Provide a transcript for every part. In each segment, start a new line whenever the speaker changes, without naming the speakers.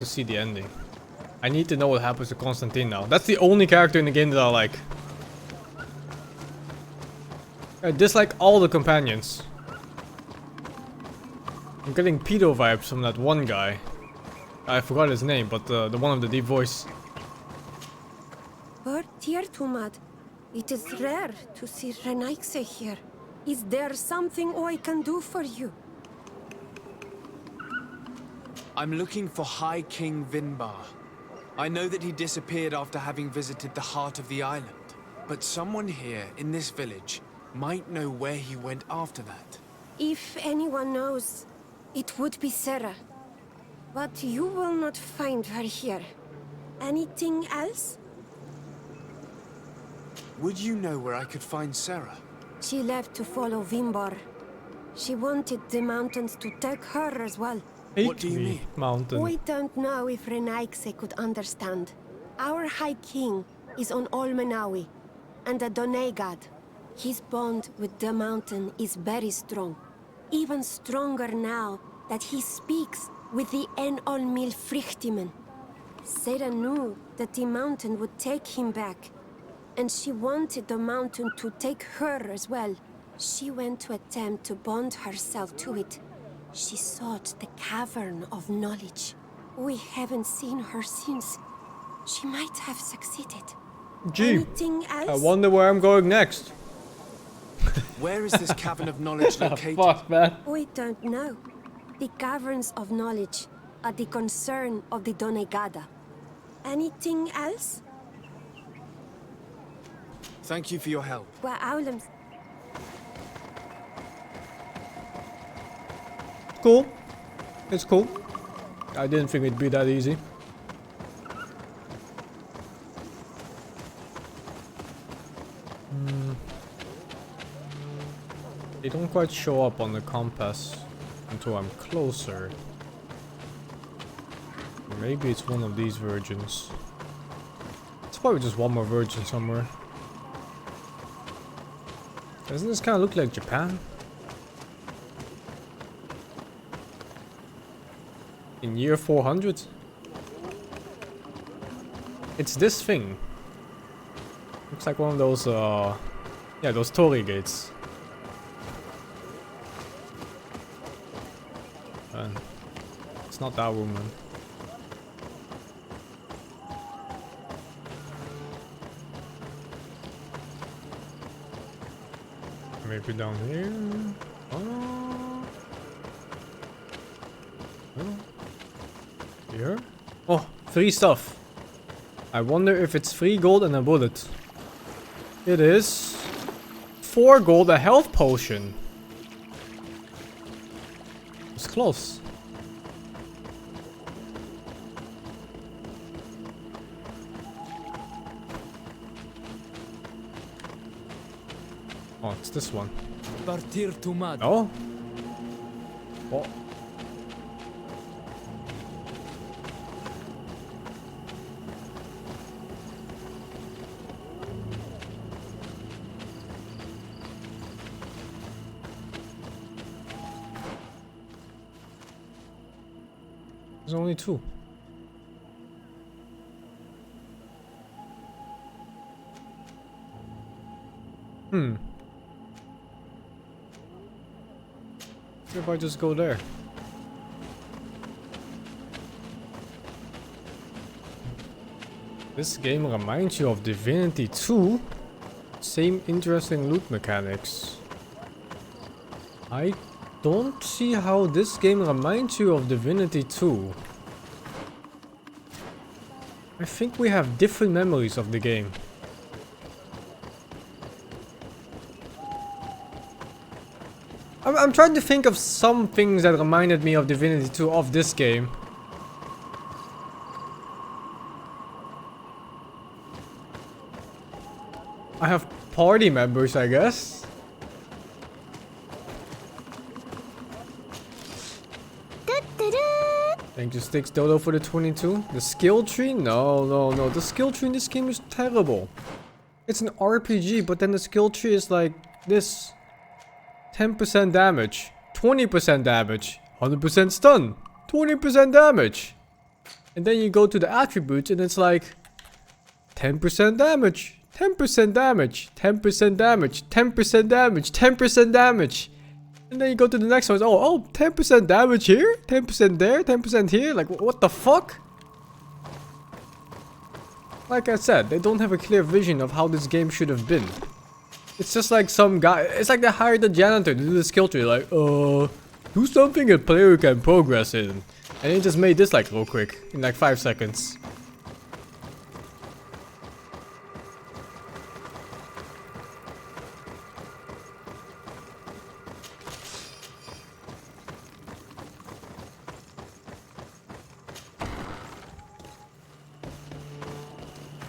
to see the ending. I need to know what happens to Constantine now. That's the only character in the game that I like. I dislike all the companions. I'm getting pedo vibes from that one guy. I forgot his name, but the one with the deep voice.
But dear Tumad, it is rare to see Renaikse here. Is there something I can do for you?
I'm looking for High King Vinbar. I know that he disappeared after having visited the heart of the island, but someone here in this village might know where he went after that.
If anyone knows, it would be Sarah. But you will not find her here. Anything else?
Would you know where I could find Sarah?
She left to follow Vimbar. She wanted the mountains to take her as well.
What do you mean?
Mountain.
We don't know if Renaikse could understand. Our High King is on Olmenawi, and a Donegad. His bond with the mountain is very strong. Even stronger now that he speaks with the En-Olmil Frichtimen. Sarah knew that the mountain would take him back, and she wanted the mountain to take her as well. She went to attempt to bond herself to it. She sought the cavern of knowledge. We haven't seen her since. She might have succeeded.
Gee,
Anything else?
I wonder where I'm going next.
Where is this cavern of knowledge located?
Fuck, man.
We don't know. The caverns of knowledge are the concern of the Donegada. Anything else?
Thank you for your help.
Wa'aulam.
Cool. It's cool. I didn't think it'd be that easy. They don't quite show up on the compass until I'm closer. Maybe it's one of these virgins. It's probably just one more virgin somewhere. Doesn't this kind of look like Japan? In year 400? It's this thing. Looks like one of those, yeah, those torii gates. And it's not that woman. Maybe down here. Oh. Oh. Here? Oh, free stuff. I wonder if it's 3 gold and a bullet. It is 4 gold, a health potion. It's close. Oh, it's this one.
Partir Tumad.
Oh. Oh. There's only 2. If I just go there. This game reminds you of Divinity 2. Same interesting loot mechanics. I don't see how this game reminds you of Divinity 2. I think we have different memories of the game. I'm trying to think of some things that reminded me of Divinity 2 of this game. I have party members, I guess. Thank you, Sticks Dodo, for the 22. The skill tree? No. The skill tree in this game is terrible. It's an RPG, but then the skill tree is like this. 10% damage, 20% damage, 100% stun, 20% damage. And then you go to the attributes and it's like 10% damage, 10% damage, 10% damage, 10% damage, 10% damage. And then you go to the next one. Oh, 10% damage here, 10% there, 10% here. Like, what the fuck? Like I said, they don't have a clear vision of how this game should have been. It's just like some guy. It's like they hired a janitor to do the skill tree. Like, do something a player can progress in. And he just made this like real quick in like 5 seconds.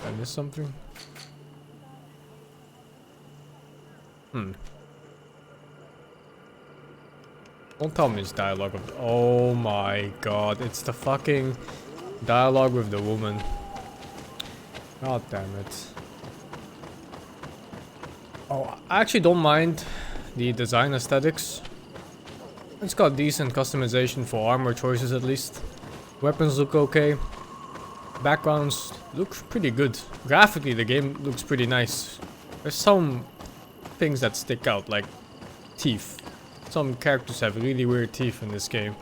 I missed something? Don't tell me it's dialogue of... Oh my god, it's the fucking dialogue with the woman. God damn it. Oh, I actually don't mind the design aesthetics. It's got decent customization for armor choices at least. Weapons look okay. Backgrounds look pretty good. Graphically, the game looks pretty nice. There's some things that stick out, like teeth. Some characters have really weird teeth in this game.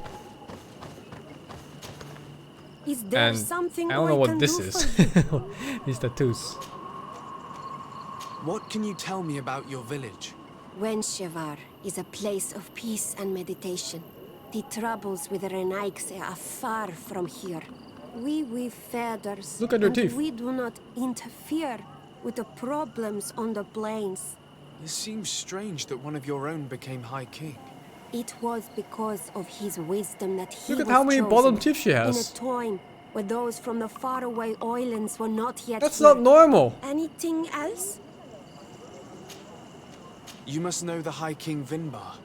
Is there
And
something
I don't know what
can
this
do
is.
for you?
These tattoos.
What can you tell me about your village?
Wenshevar is a place of peace and meditation. The troubles with the Renaigse are far from here. We weave feathers,
Look at her
and
teeth.
we do not interfere with the problems on the plains.
It seems strange that one of your own became High King.
It was because of his wisdom that he
Look at
was
how many
chosen
bottom teeth she
in a
has.
time where those from the faraway islands were not yet
That's
here.
not normal.
Anything else?
You must know the High King Vinbar.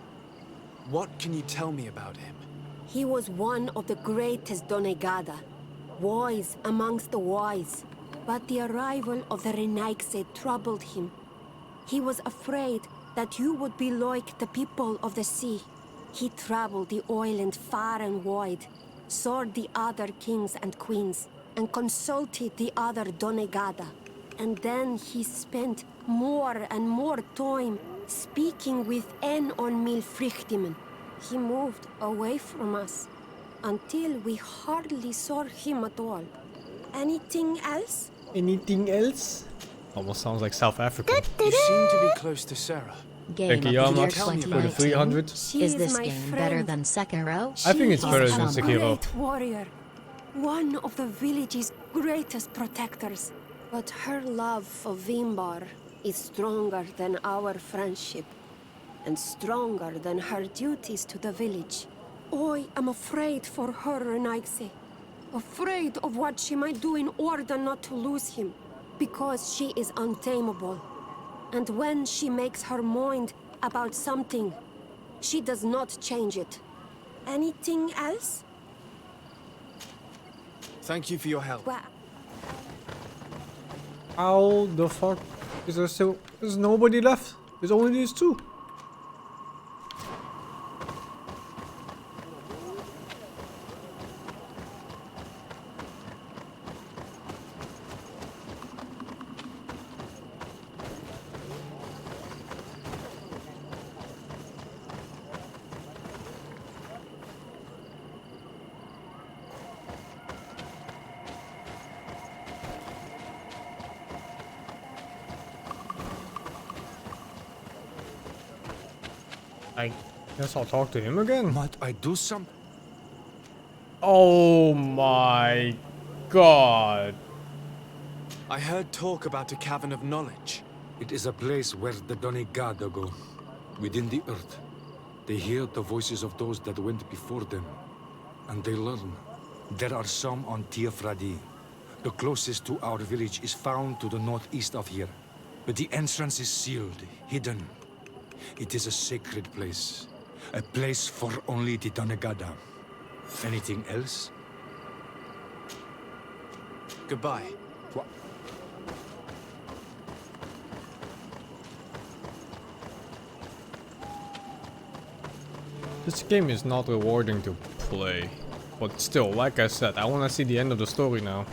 What can you tell me about him?
He was one of the greatest Donegada, wise amongst the wise. But the arrival of the Renaigse troubled him. He was afraid that you would be like the people of the sea. He traveled the island far and wide, sought the other kings and queens, and consulted the other Donegada. And then he spent more and more time speaking with En on Milfrichtimen. He moved away from us until we hardly saw him at all. Anything else?
Anything else? Almost sounds like South African.
You seem to be close to Sarah.
Game
Thank you,
of the year
Yama, for the
2019.
300.
She
Is this
my
game
friend.
better than Sekiro?
I think it's
She
better
is
than
a
Sekiro.
great warrior, one of the village's greatest protectors. But her love for Vimbar is stronger than our friendship, and stronger than her duties to the village. I am afraid for her, Renaigse. Afraid of what she might do in order not to lose him, because she is untamable. And when she makes her mind about something, she does not change it. Anything else?
Thank you for your help.
Well,
How the fuck is there still... There's nobody left. There's only these two. I guess I'll talk to him again.
Might I do some?
Oh my god.
I heard talk about a cavern of knowledge.
It is a place where the Donegada go, within the earth. They hear the voices of those that went before them, and they learn. There are some on Tiafradi. The closest to our village is found to the northeast of here, but the entrance is sealed, hidden. It is a sacred place, a place for only the Donegada. Anything else?
Goodbye.
What?
This game is not rewarding to play. But still, like I said, I want to see the end of the story now.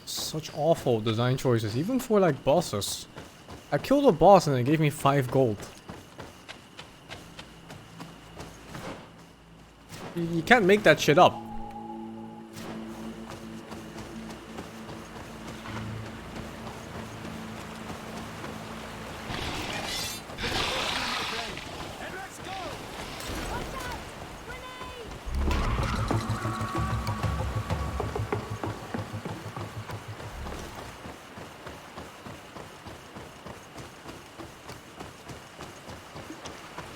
Such awful design choices, even for like bosses. I killed a boss and it gave me 5 gold. You can't make that shit up.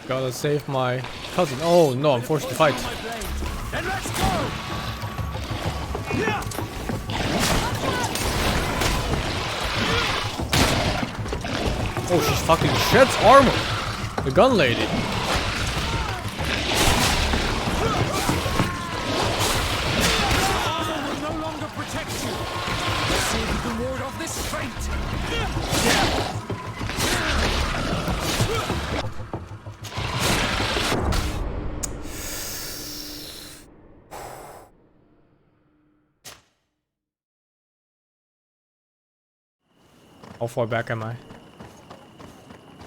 Gotta save my cousin. Oh no, I'm forced to fight. Oh, she fucking sheds armor. The gun lady.
No longer protect you. Let's see if you can ward off this fate.
How far back am I?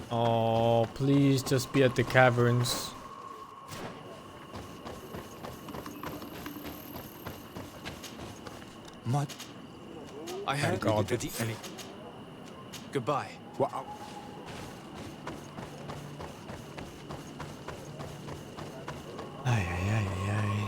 Oh, please just be at the caverns.
Mud.
I heard
God.
Goodbye.
Wow.
Ay, ay, ay, ay, ay.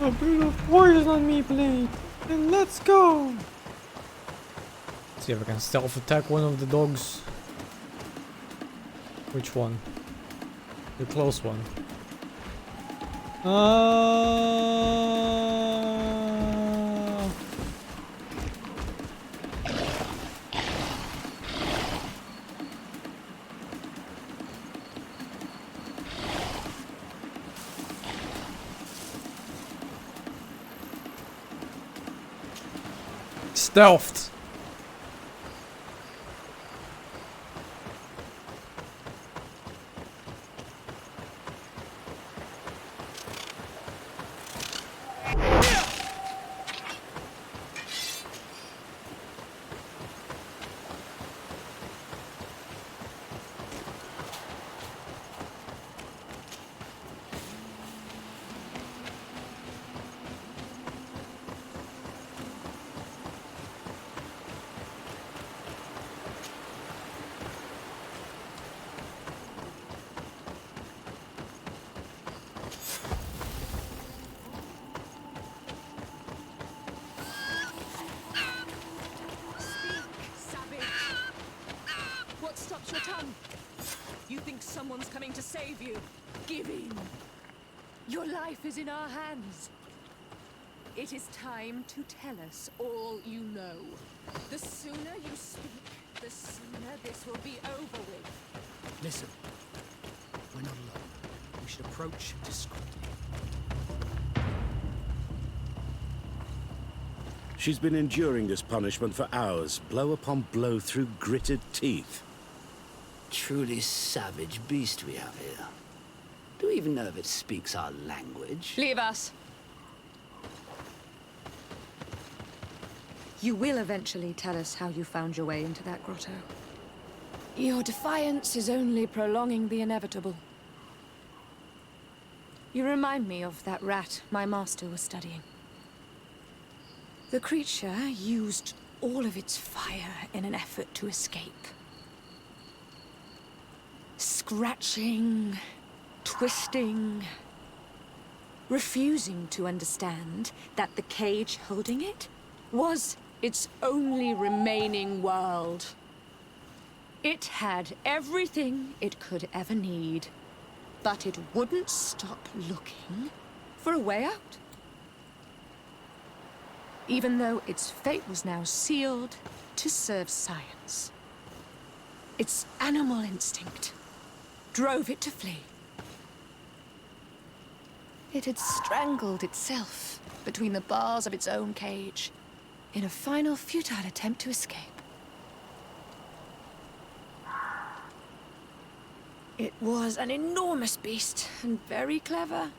A bit of poison on me, blade, and let's go. See if I can stealth attack one of the dogs. Which one? The close one. Stealthed.
What stops your tongue? You think someone's coming to save you? Give in. Your life is in our hands. It is time to tell us all you know. The sooner you speak, the sooner this will be over with.
Listen, we're not alone. We should approach discreetly.
She's been enduring this punishment for hours, blow upon blow through gritted teeth.
Truly savage beast we have here. Do we even know if it speaks our language?
Leave us. You will eventually tell us how you found your way into that grotto. Your defiance is only prolonging the inevitable. You remind me of that rat my master was studying. The creature used all of its fire in an effort to escape. Scratching, twisting, refusing to understand that the cage holding it was its only remaining world. It had everything it could ever need, but it wouldn't stop looking for a way out. Even though its fate was now sealed to serve science. Its animal instinct drove it to flee. It had strangled itself between the bars of its own cage in a final futile attempt to escape. It was an enormous beast and very clever.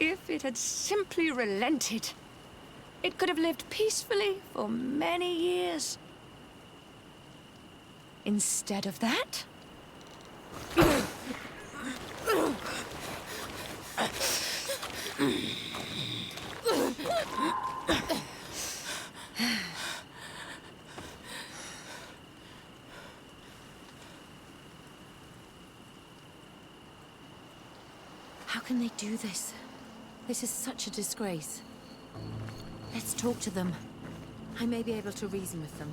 If it had simply relented, it could have lived peacefully for many years. Instead of that,
How can they do this? This is such a disgrace. Let's talk to them. I may be able to reason with them.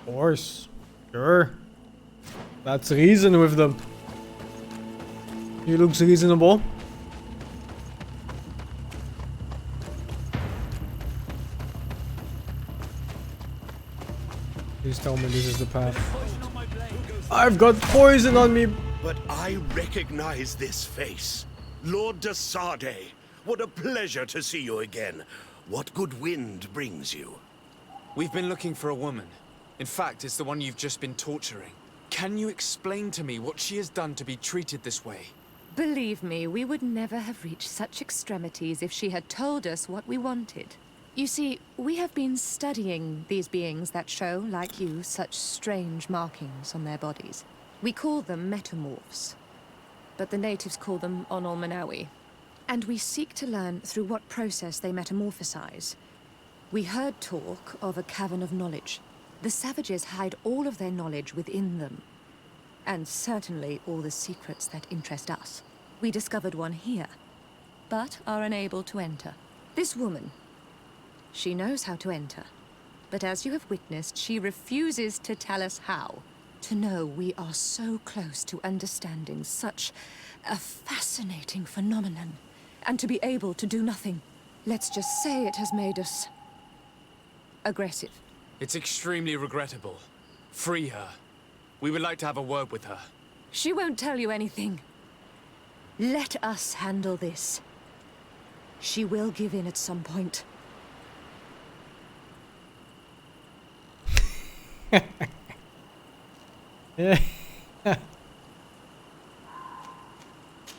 Of course. Sure. Let's reason with them. He looks reasonable. Please tell me this is the path. I've got poison on me.
But I recognize this face. Lord de Sardet. What a pleasure to see you again. What good wind brings you?
We've been looking for a woman. In fact, it's the one you've just been torturing. Can you explain to me what she has done to be treated this way?
believe me, we would never have reached such extremities if she had told us what we wanted. You see, we have been studying these beings that show, like you, such strange markings on their bodies. We call them metamorphs, but the natives call them Onolmanawi. And we seek to learn through what process they metamorphosize. We heard talk of a cavern of knowledge. The savages hide all of their knowledge within them. And certainly all the secrets that interest us. We discovered one here, but are unable to enter. This woman, she knows how to enter. But as you have witnessed, she refuses to tell us how. To know we are so close to understanding such a fascinating phenomenon, and to be able to do nothing. Let's just say it has made us aggressive.
It's extremely regrettable. Free her. We would like to have a word with her.
She won't tell you anything. Let us handle this. She will give in at some point.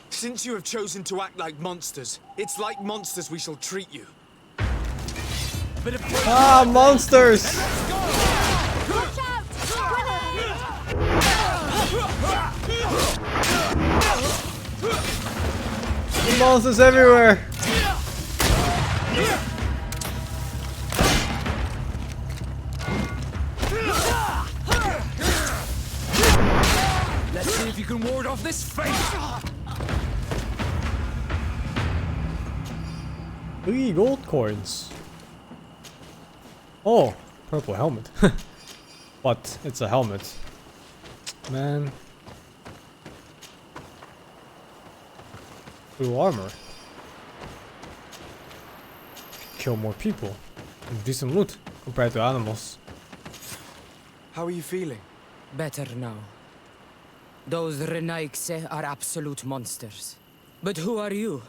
Since you have chosen to act like monsters, it's like monsters we shall treat you.
Ah, monsters!
Watch out!
Monsters everywhere!
Let's see if you can ward off this fate!
3 gold coins. Oh, purple helmet. But it's a helmet. Man. Blue armor. Kill more people. And decent loot compared to animals.
How are you feeling?
Better now. Those Renaigse are absolute monsters. But who are you?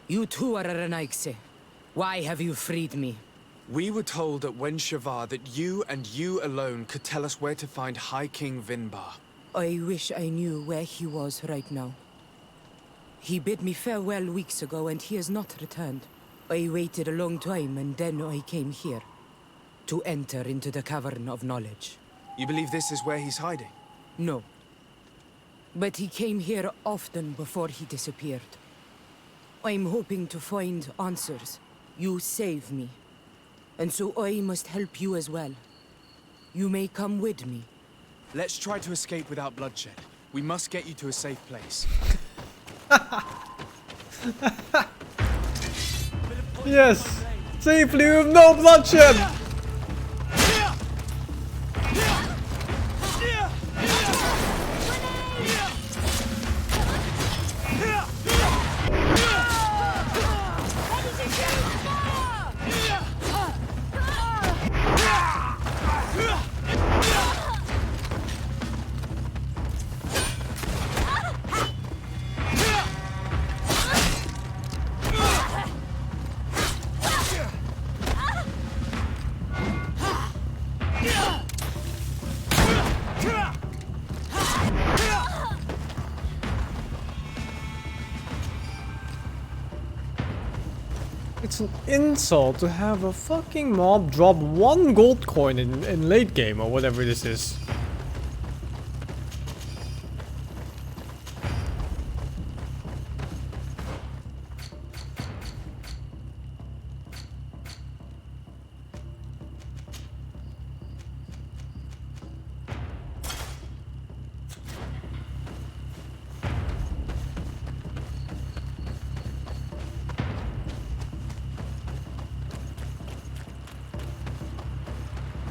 You too are a Renaigse. Why have you freed me?
We were told at Wen Shavar that you and you alone could tell us where to find High King Vinbar.
I wish I knew where he was right now. He bid me farewell weeks ago and he has not returned. I waited a long time and then I came here. To enter into the Cavern of Knowledge.
You believe this is where he's hiding?
No. But he came here often before he disappeared. I'm hoping to find answers. You save me. And so I must help you as well. You may come with me.
Let's try to escape without bloodshed. We must get you to a safe place.
Yes! It's Safely with no bloodshed! It's an insult to have a fucking mob drop 1 gold coin in late game or whatever this is.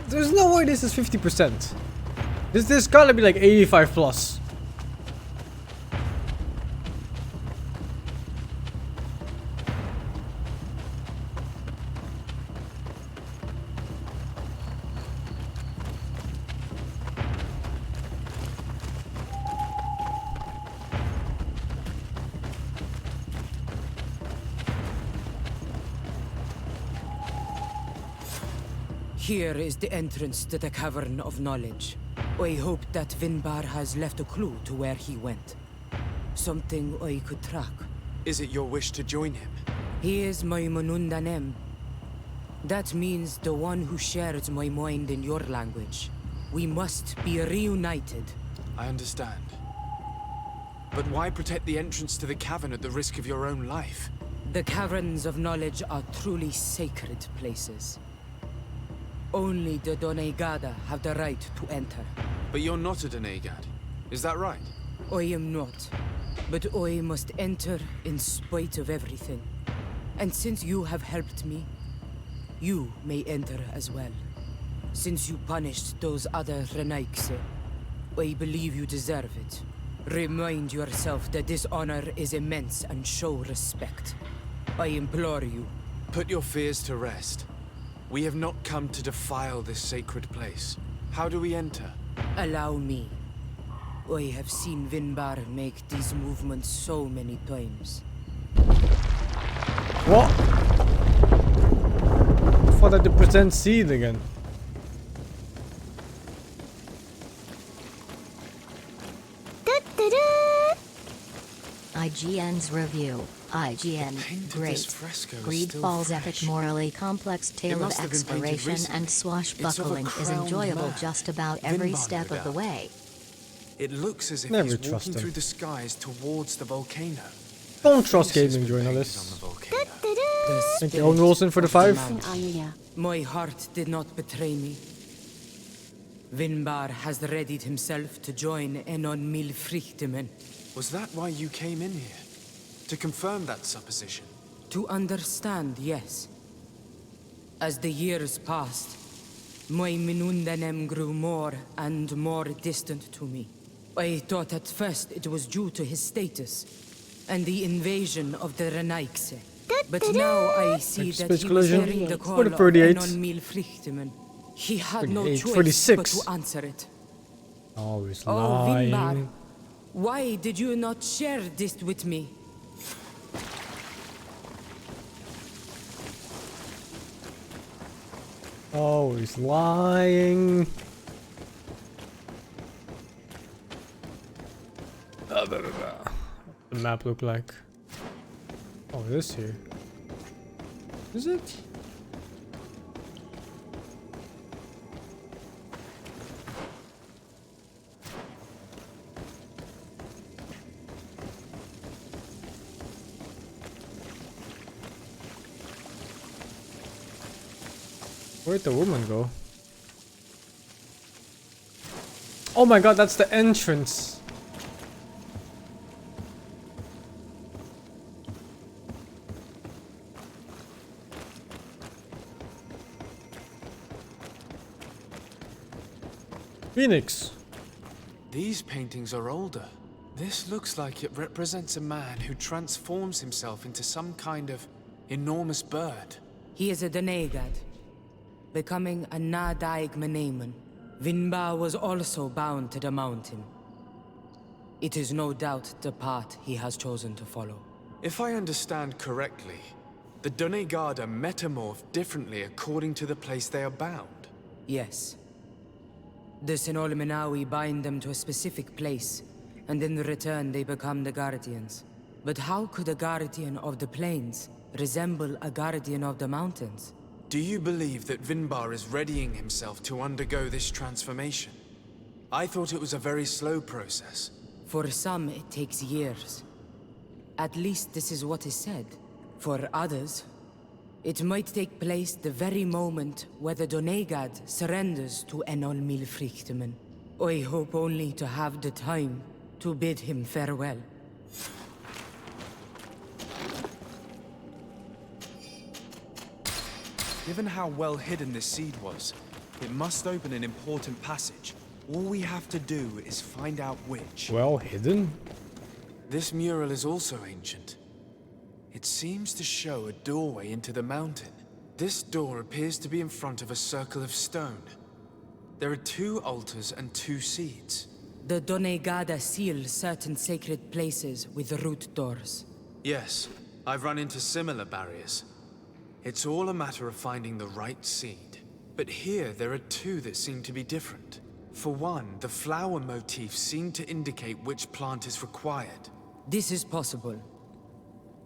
There's no way this is 50%. This gotta be like 85 plus.
Here is the entrance to the Cavern of Knowledge. I hope that Vinbar has left a clue to where he went. Something I could track.
Is it your wish to join him?
He is my Manundanem. That means the one who shares my mind in your language. We must be reunited.
I understand. But why protect the entrance to the cavern at the risk of your own life?
The Caverns of Knowledge are truly sacred places. Only the Doneigada have the right to enter.
But you're not a Doneigad. Is that right?
I am not. But I must enter in spite of everything. And since you have helped me, you may enter as well. Since you punished those other Renaikse, I believe you deserve it. Remind yourself that this honor is immense and show respect. I implore you.
Put your fears to rest. We have not come to defile this sacred place. How do we enter?
Allow me. I have seen Vinbar make these movements so many times.
What? I thought I had to present seed again.
IGN's review. IGN, great. Greed Falls' epic morally complex tale of exploration and swashbuckling is enjoyable just about every step of the way.
It looks as if
Never
he's
trust
walking
him.
through the skies towards the volcano.
Don't trust
Faces
gaming
with
journalists.
paintings on the volcano.
The
Think your own rules in for the 5?
My heart did not betray me. Vinbar has readied himself to join Enon Milfrichtemen.
Was that why you came in here? To confirm that supposition?
To understand, yes. As the years passed, my Minundanem grew more and more distant to me. I thought at first it was due to his status and the invasion of the Renaikse. But now I see that
Space
he was
collision.
hearing the call
What a
of
38.
Enon Milfrichtemen. He had no
38,
choice
46.
but to answer it.
Always
Oh,
lying.
Vinbar, why did you not share this with me?
Always lying. What does the map look like? Oh, this here. Is it? Where'd the woman go? Oh my god, that's the entrance. Phoenix.
These paintings are older. This looks like it represents a man who transforms himself into some kind of enormous bird.
He is a Donegad, becoming a Nadaig Meneman. Vinbar was also bound to the mountain. It is no doubt the path he has chosen to follow.
If I understand correctly, the Donegada metamorph differently according to the place they are bound.
Yes. The Sinol Menawi bind them to a specific place, and in return they become the Guardians. But how could a Guardian of the Plains resemble a Guardian of the Mountains?
Do you believe that Vinbar is readying himself to undergo this transformation? I thought it was a very slow process.
For some, it takes years. At least this is what is said. For others, it might take place the very moment where the Donegad surrenders to Enol Milfrichtemen. I hope only to have the time to bid him farewell.
Given how well hidden this seed was, it must open an important passage. All we have to do is find out which.
Well hidden?
This mural is also ancient. It seems to show a doorway into the mountain. This door appears to be in front of a circle of stone. There are 2 altars and 2 seeds.
The Donegada seal certain sacred places with root doors.
Yes, I've run into similar barriers. It's all a matter of finding the right seed. But here there are 2 that seem to be different. For one, the flower motifs seem to indicate which plant is required.
This is possible.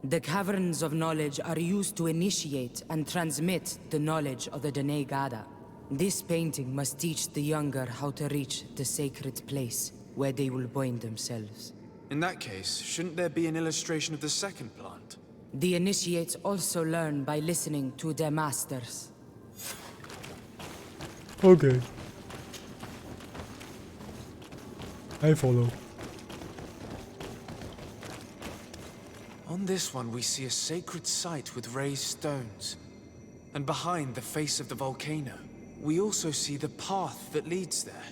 The caverns of knowledge are used to initiate and transmit the knowledge of the Donegada. This painting must teach the younger how to reach the sacred place where they will bind themselves.
In that case, shouldn't there be an illustration of the second plant?
The initiates also learn by listening to their masters.
Okay. I follow.
On this one, we see a sacred site with raised stones. And behind the face of the volcano, we also see the path that leads there.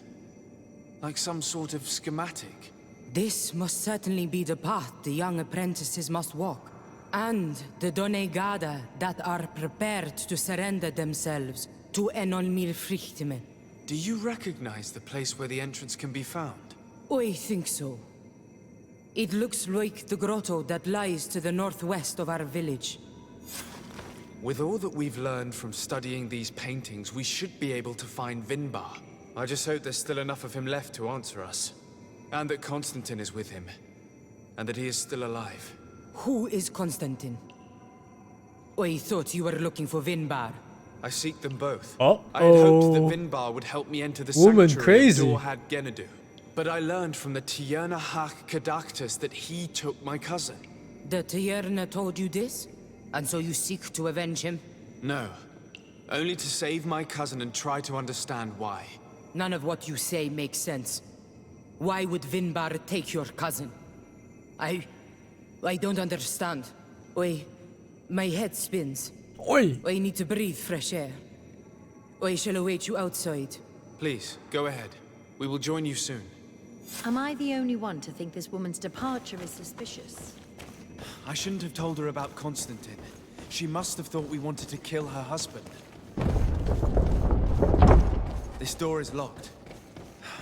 Like some sort of schematic.
This must certainly be the path the young apprentices must walk. And the Donegada that are prepared to surrender themselves to Enol Milfrichtemen.
Do you recognize the place where the entrance can be found?
I think so. It looks like the grotto that lies to the northwest of our village.
With all that we've learned from studying these paintings, we should be able to find Vinbar. I just hope there's still enough of him left to answer us. And that Constantine is with him. And that he is still alive.
Who is Constantine? I thought you were looking for Vinbar.
I seek them both.
Uh-oh.
I had hoped that Vinbar would help me enter the
Woman
sanctuary
crazy.
of Dorhad Genadu. But I learned from the Tierna Hak Kadaktus that he took my cousin.
The Tierna told you this? And so you seek to avenge him?
No. Only to save my cousin and try to understand why.
None of what you say makes sense. Why would Vinbar take your cousin? I don't understand. My head spins.
Oi!
I need to breathe fresh air. I shall await you outside.
Please, go ahead. We will join you soon.
Am I the only one to think this woman's departure is suspicious?
I shouldn't have told her about Constantine. She must have thought we wanted to kill her husband. This door is locked.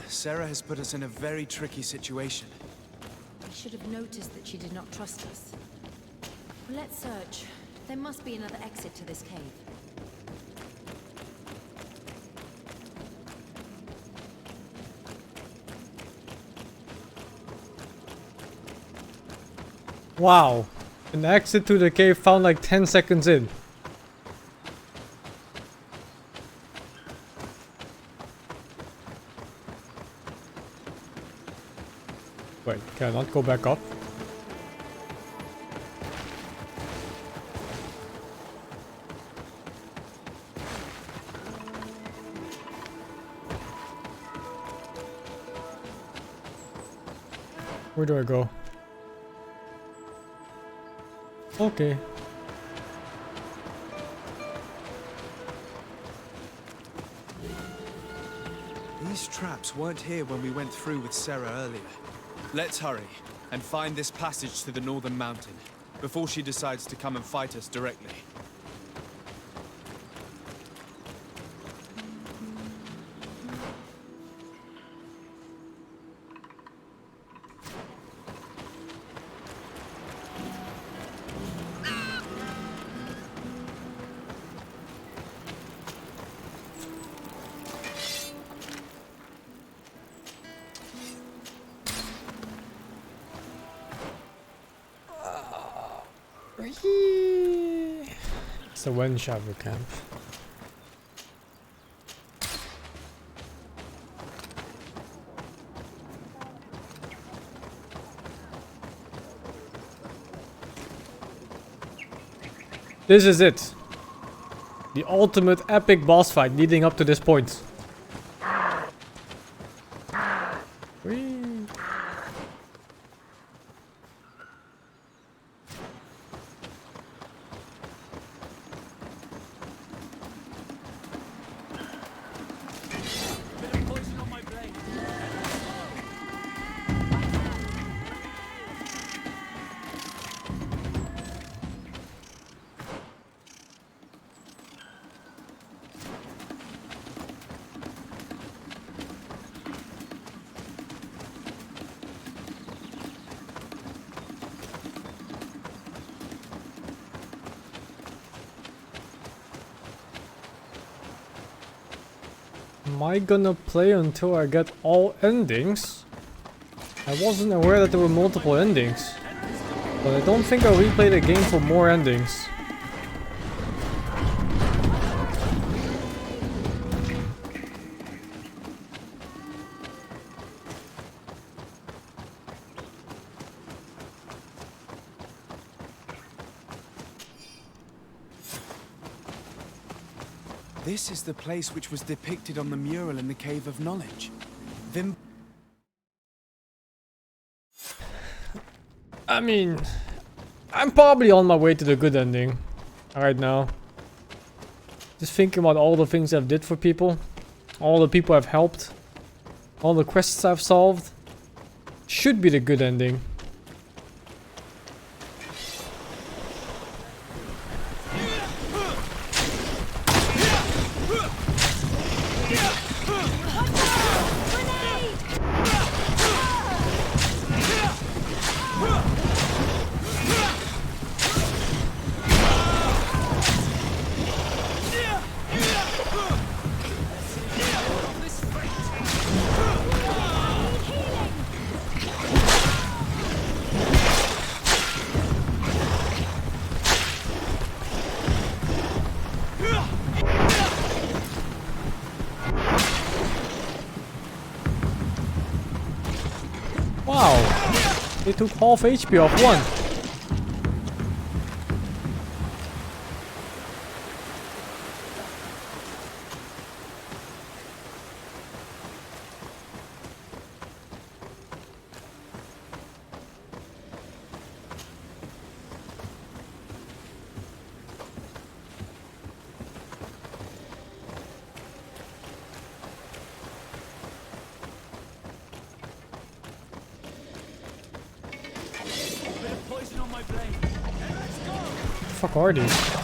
Sarah has put us in a very tricky situation.
I should have noticed that she did not trust us. Let's search. There must be another exit to this cave.
Wow. An exit to the cave found like 10 seconds in. Wait, can I not go back up? Where do I go? Okay.
These These traps weren't here when we went through with Sarah earlier. Let's hurry and find this passage to the northern mountain before she decides to come and fight us directly.
It's the wind shovel camp. This is it. The ultimate epic boss fight leading up to this point. Whee. Am I gonna play until I get all endings? I wasn't aware that there were multiple endings. But I don't think I'll replay the game for more endings.
This is the place which was depicted on the mural in the Cave of Knowledge.
I mean, I'm probably on my way to the good ending right now. Just thinking about all the things I've did for people, all the people I've helped, all the quests I've solved. Should be the good ending. Wow, they took half HP off one. What the fuck are these?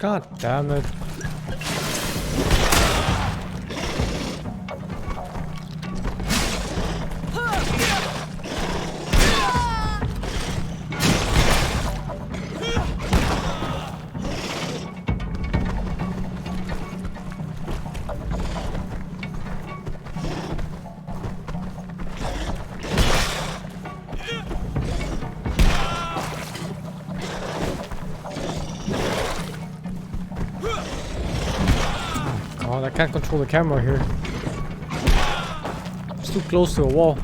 God damn it. God, I can't control the camera here. It's too close to a wall.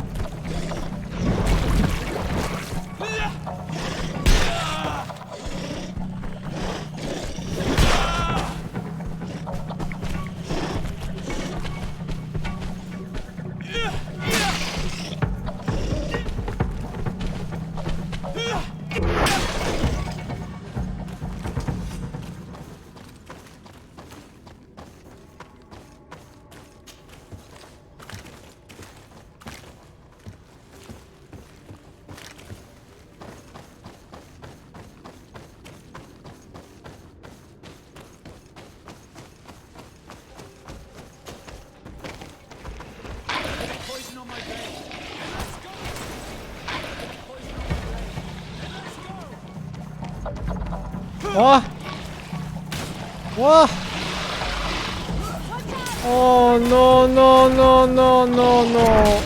What? What? Oh no no no no no no.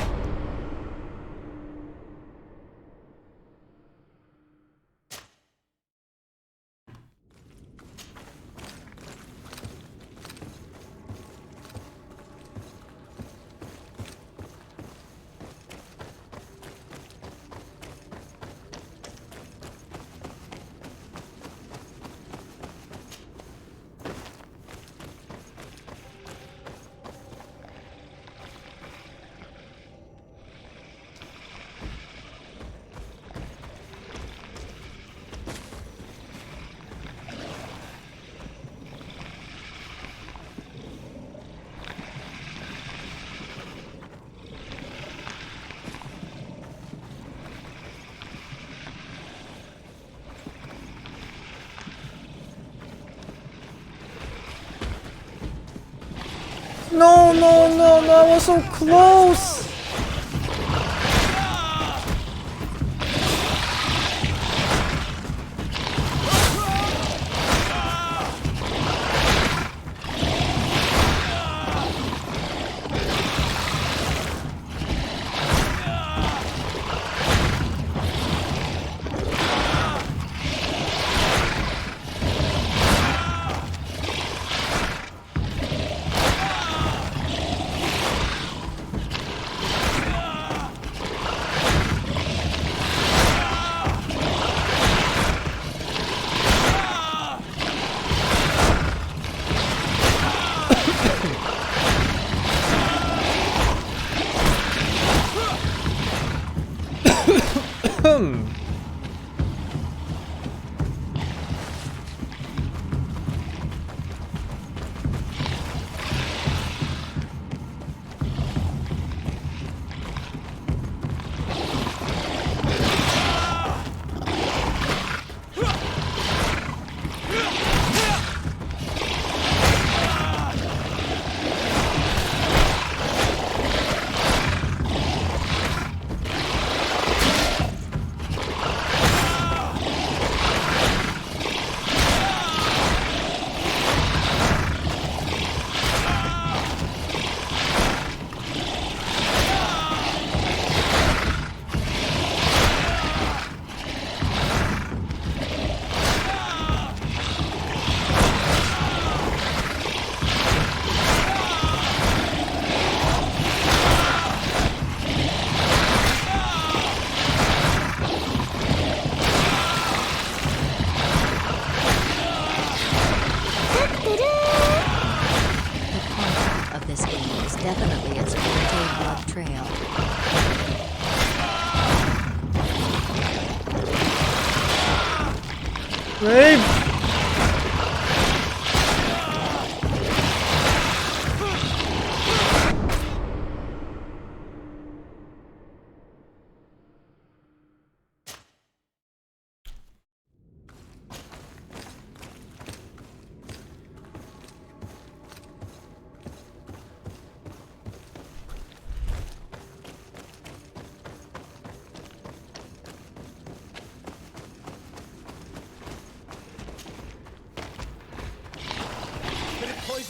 No, no, no, no, I was so close!
Definitely its forte blood trail.
Rape!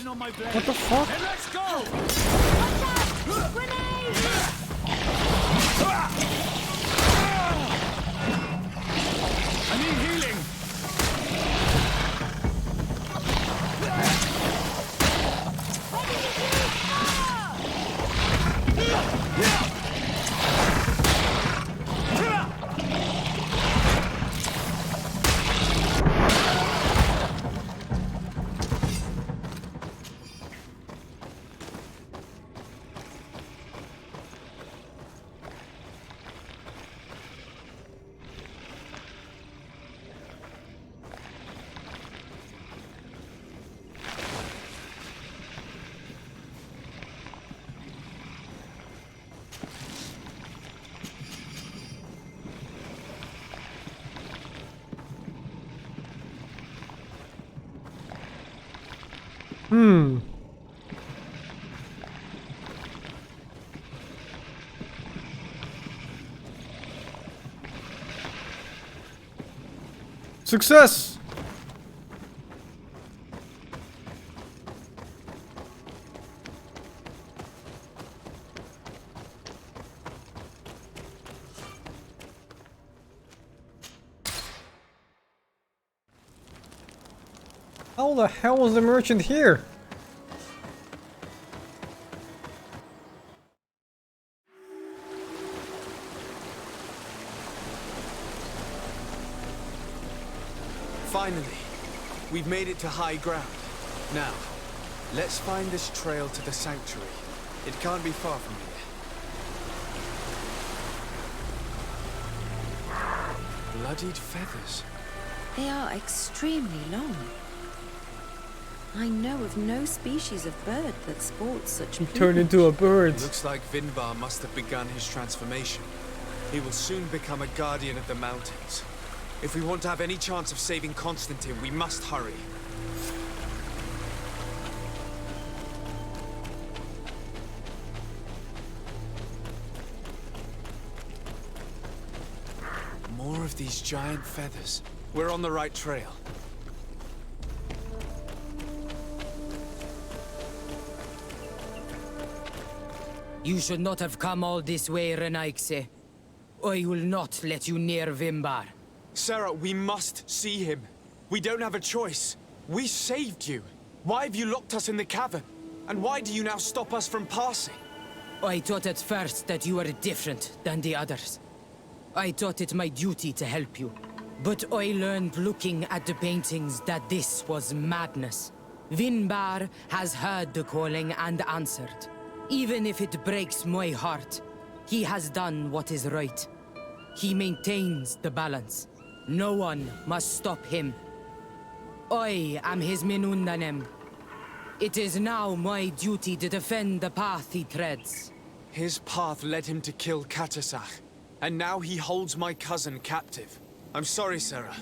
poison on my blade.
What the fuck?
Then let's go! I need healing.
Success! How the hell was the merchant here?
Finally, we've made it to high ground. Now, let's find this trail to the sanctuary. It can't be far from here. Bloodied feathers.
They are extremely long. I know of no species of bird that sports such plumage.
Turned into a bird.
Looks like Vinbar must have begun his transformation. He will soon become a guardian of the mountains. If we want to have any chance of saving Constantine, we must hurry. More of these giant feathers. We're on the right trail.
You should not have come all this way, Renaigse. I will not let you near Vimbar.
Sarah, we must see him. We don't have a choice. We saved you. Why have you locked us in the cavern? And why do you now stop us from passing?
I thought at first that you were different than the others. I thought it my duty to help you. But I learned looking at the paintings that this was madness. Vinbar has heard the calling and answered. Even if it breaks my heart, he has done what is right. He maintains the balance. No one must stop him. I am his Minundanem. It is now my duty to defend the path he treads.
His path led him to kill Katasach, and now he holds my cousin captive. I'm sorry, Sarah,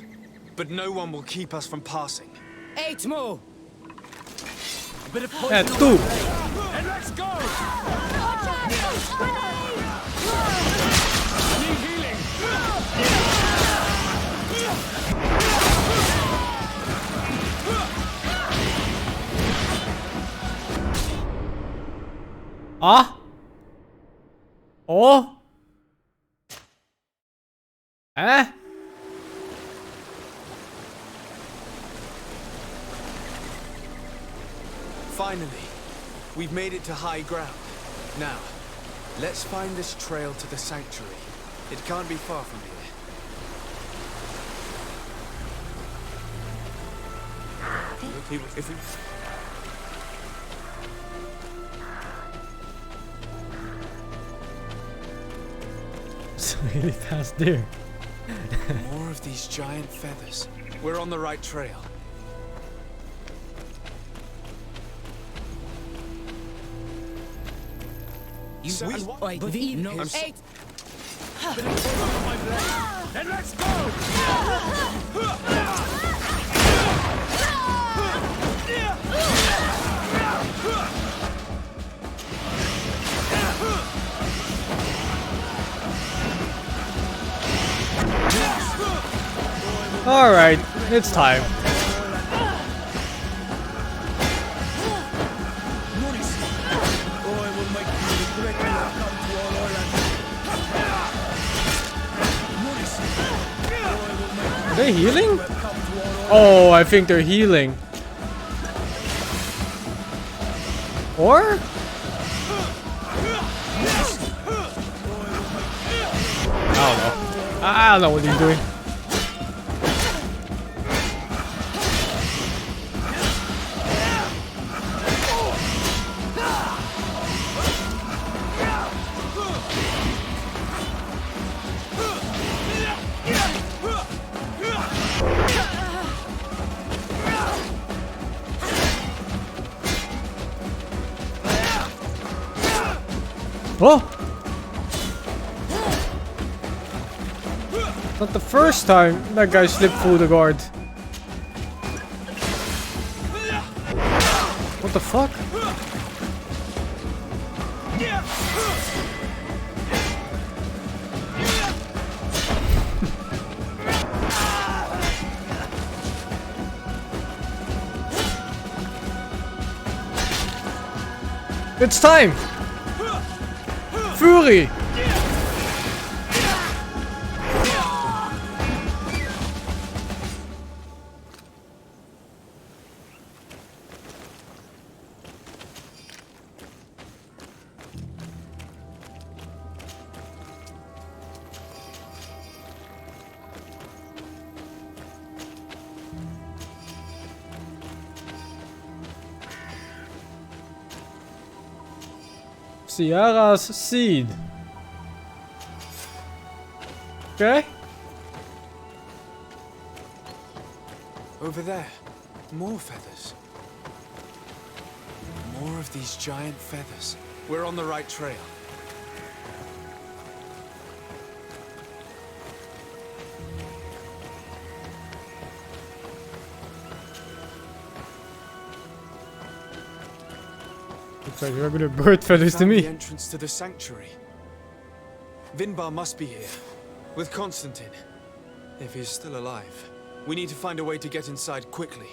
but no one will keep us from passing.
Eitmo!
Bit of poison.
Two.
And let's go! I need healing.
Ah? Oh? Eh?
Finally, we've made it to high ground. Now, let's find this trail to the sanctuary. It can't be far from here. If we...
It's really fast there.
More of these giant feathers. We're on the right trail.
You
So,
I believe no.
I'm
Eight.
Then let's go!
Alright, it's time. they healing? Oh, I think they're healing. Or? I don't know what he's doing. Oh! Not the first time that guy slipped through the guard. What the fuck? It's time! Fury! Ciara's seed. Okay.
Over there, more feathers. More of these giant feathers. We're on the right trail.
Looks like regular bird feathers to me.
The entrance to the sanctuary. Vinbar must be here, with Constantine, if he's still alive. We need to find a way to get inside quickly.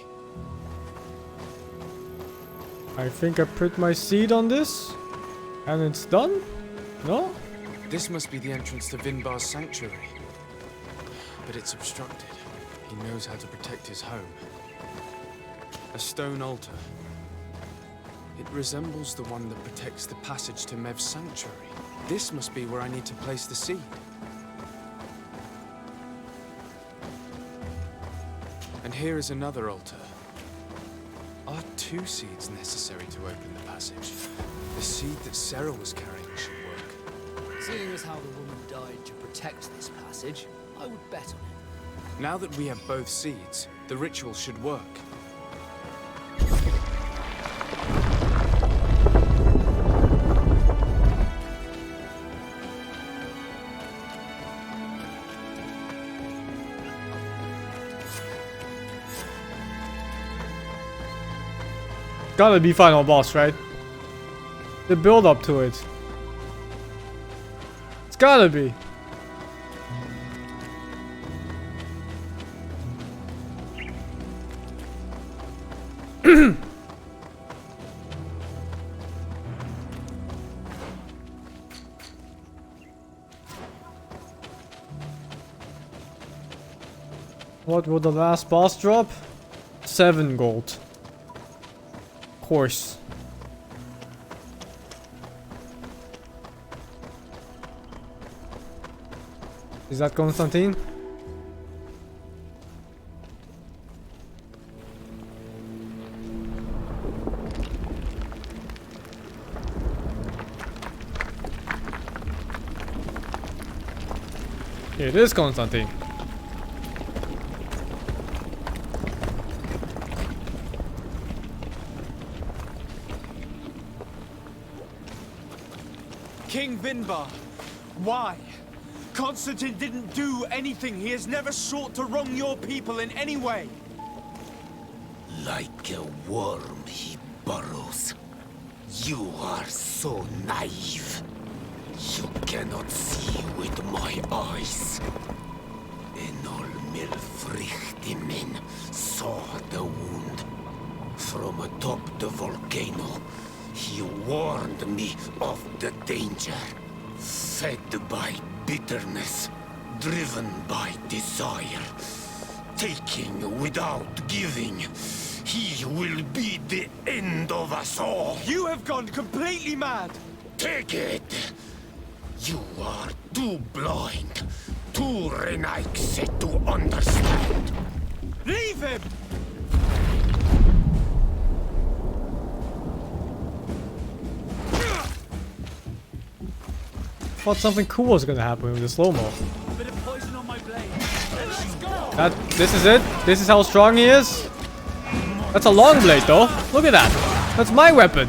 I think I put my seed on this, and it's done? No?
This must be the entrance to Vinbar's sanctuary. But it's obstructed. He knows how to protect his home. A stone altar. It resembles the one that protects the passage to Mev's sanctuary. This must be where I need to place the seed. And here is another altar. Are 2 seeds necessary to open the passage? The seed that Sarah was carrying should work.
Seeing as how the woman died to protect this passage, I would bet on it.
Now that we have both seeds, the ritual should work.
Gotta be final boss, right? The build up to it. It's gotta be. What will the last boss drop? 7 gold. Course. Is that Constantine? It is Constantine.
King Vinbar, why? Constantine didn't do anything. He has never sought to wrong your people in any way.
Like a worm he burrows. You are so naive. You cannot see with my eyes. Enol Milfrichtimin saw the wound. From atop the volcano, he warned me of the danger. Fed by bitterness, driven by desire, taking without giving. He will be the end of us all.
You have gone completely mad!
Take it! You are too blind, too Renaikse to understand.
Leave him!
Thought something cool was gonna happen with the slow-mo.
Bit of poison on my blade. Let's go!
This is it? This is how strong he is? That's a long blade though. Look at that. That's my weapon.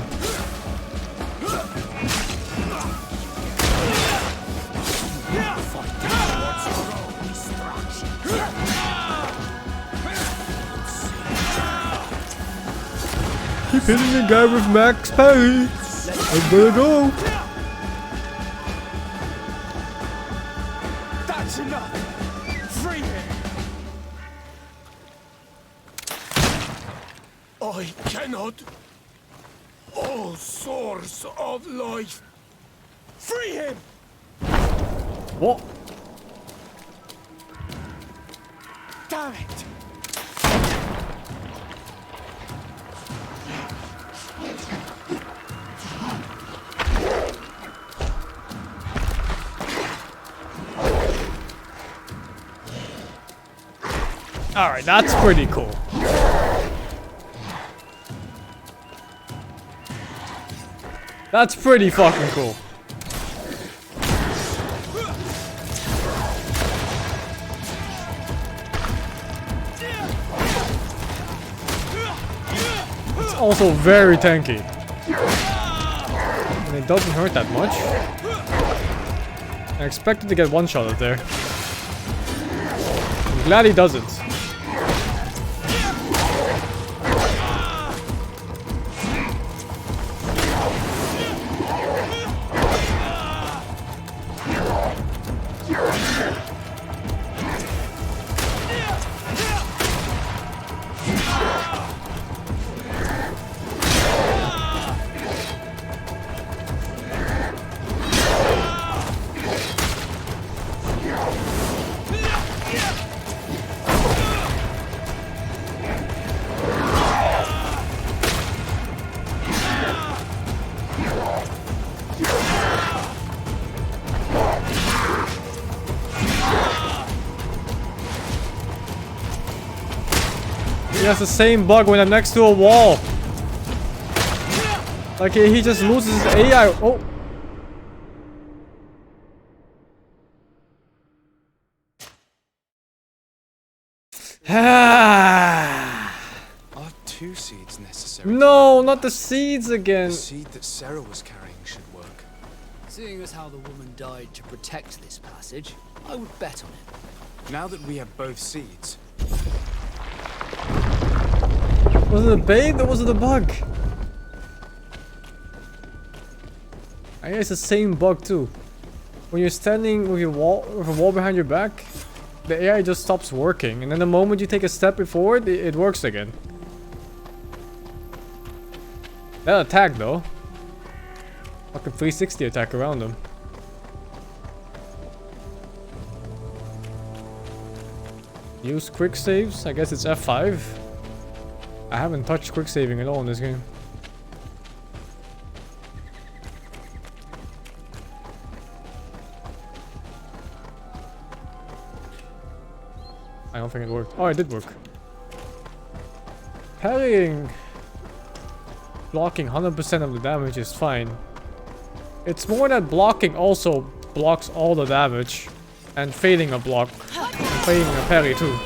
Keep hitting the guy with max parry. I'm gonna go.
That's enough! Free him!
I cannot. O source of life.
Free him!
What?
Damn it!
Alright, that's pretty cool. That's pretty fucking cool. It's also very tanky. And it doesn't hurt that much. I expected to get one shot up there. I'm glad he doesn't. He has the same bug when I'm next to a wall. Like he just loses his AI. Oh.
Are 2 seeds necessary?
No, not the seeds again.
The seed that Sarah was carrying should work.
Seeing as how the woman died to protect this passage, I would bet on it.
Now that we have both seeds,
Was it a bait or was it a bug? I guess it's the same bug too. When you're standing with a wall behind your back, the AI just stops working, and then the moment you take a step forward, it works again. That attack though. Fucking 360 attack around him. Use quick saves. I guess it's F5. I haven't touched quick saving at all in this game. I don't think it worked. Oh, it did work. Parrying. Blocking 100% of the damage is fine. It's more that blocking also blocks all the damage. And failing a block. Failing a parry too.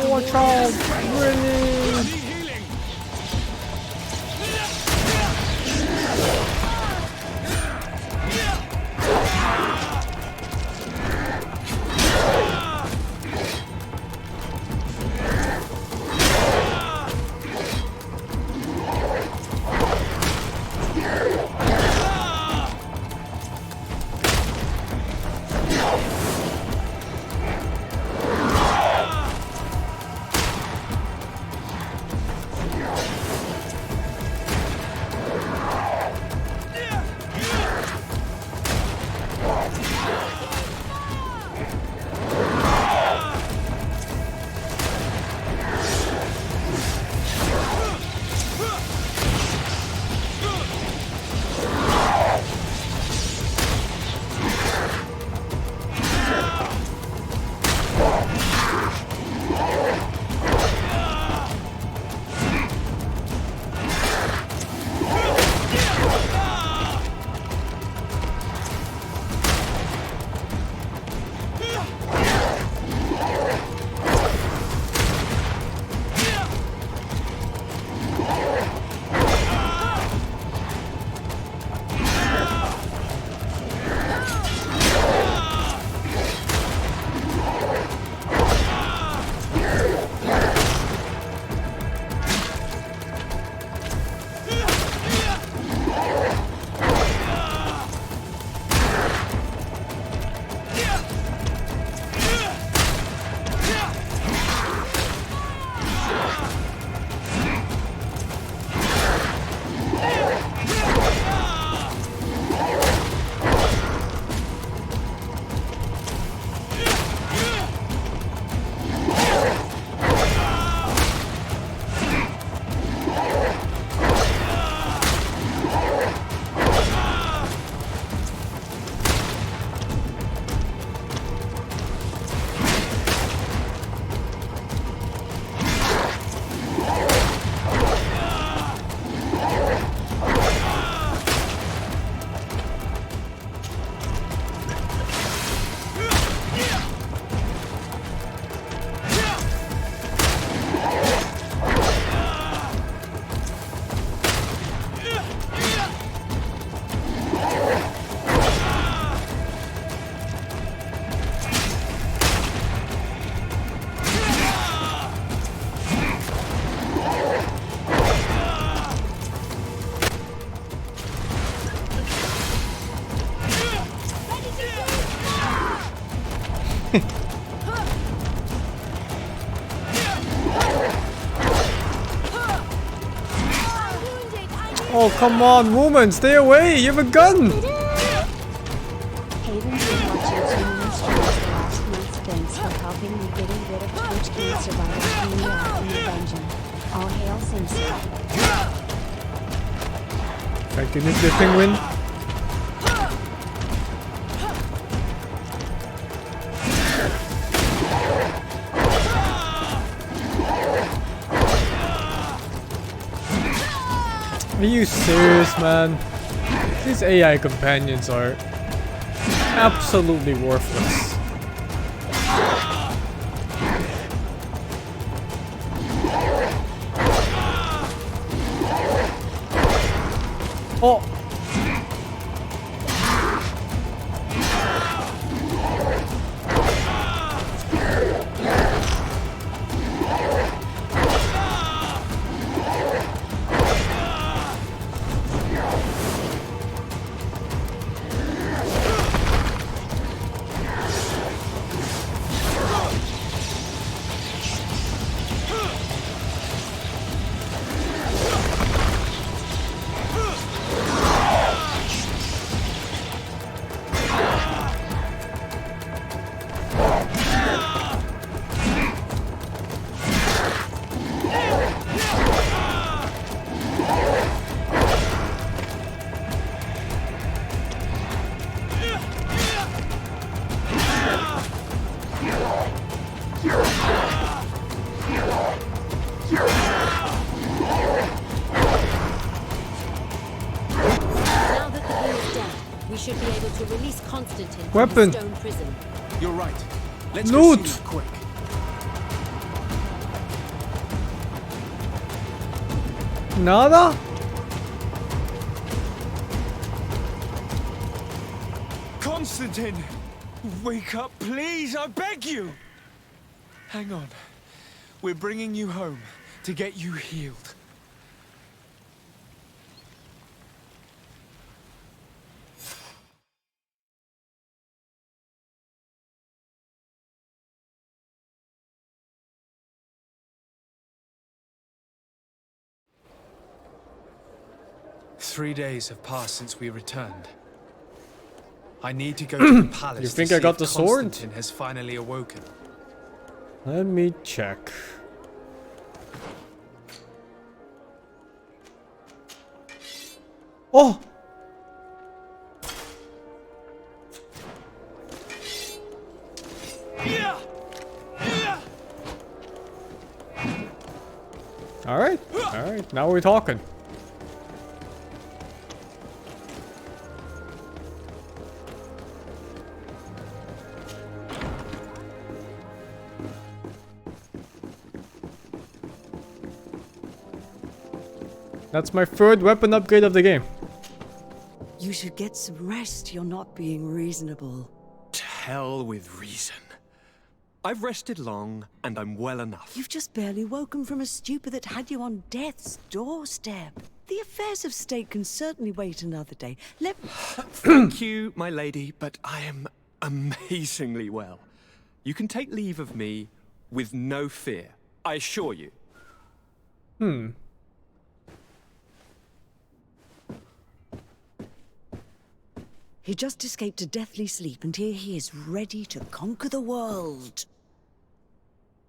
Watch out! Really? Oh, come on, woman, stay away! You have a gun!
Hayden's been watching too many streams the last month. Thanks for helping me getting rid of Twitch cancer virus in the dungeon. All hail SingSing.
Thank goodness the penguin. Are you serious, man? These AI companions are absolutely worthless. Oh!
should be able to release Constantine
Weapon.
from the stone prison.
You're right. Let's
Loot.
go see him quick.
Nada?
Constantine! Wake up, please! I beg you! Hang on. We're bringing you home to get you healed. Three days have passed since we returned. I need to go to the palace.
You think
to
I
see
got
if
the sword?
Constantine has finally awoken.
Let me check. Oh! Alright, alright, now we're talking. That's my third weapon upgrade of the game.
You should get some rest. You're not being reasonable.
To hell with reason. I've rested long, and I'm well enough.
You've just barely woken from a stupor that had you on death's doorstep. The affairs of state can certainly wait another day. Let me...
Thank you, my lady, but I am amazingly well. You can take leave of me with no fear, I assure you.
He just escaped a deathly sleep, and here he is, ready to conquer the world.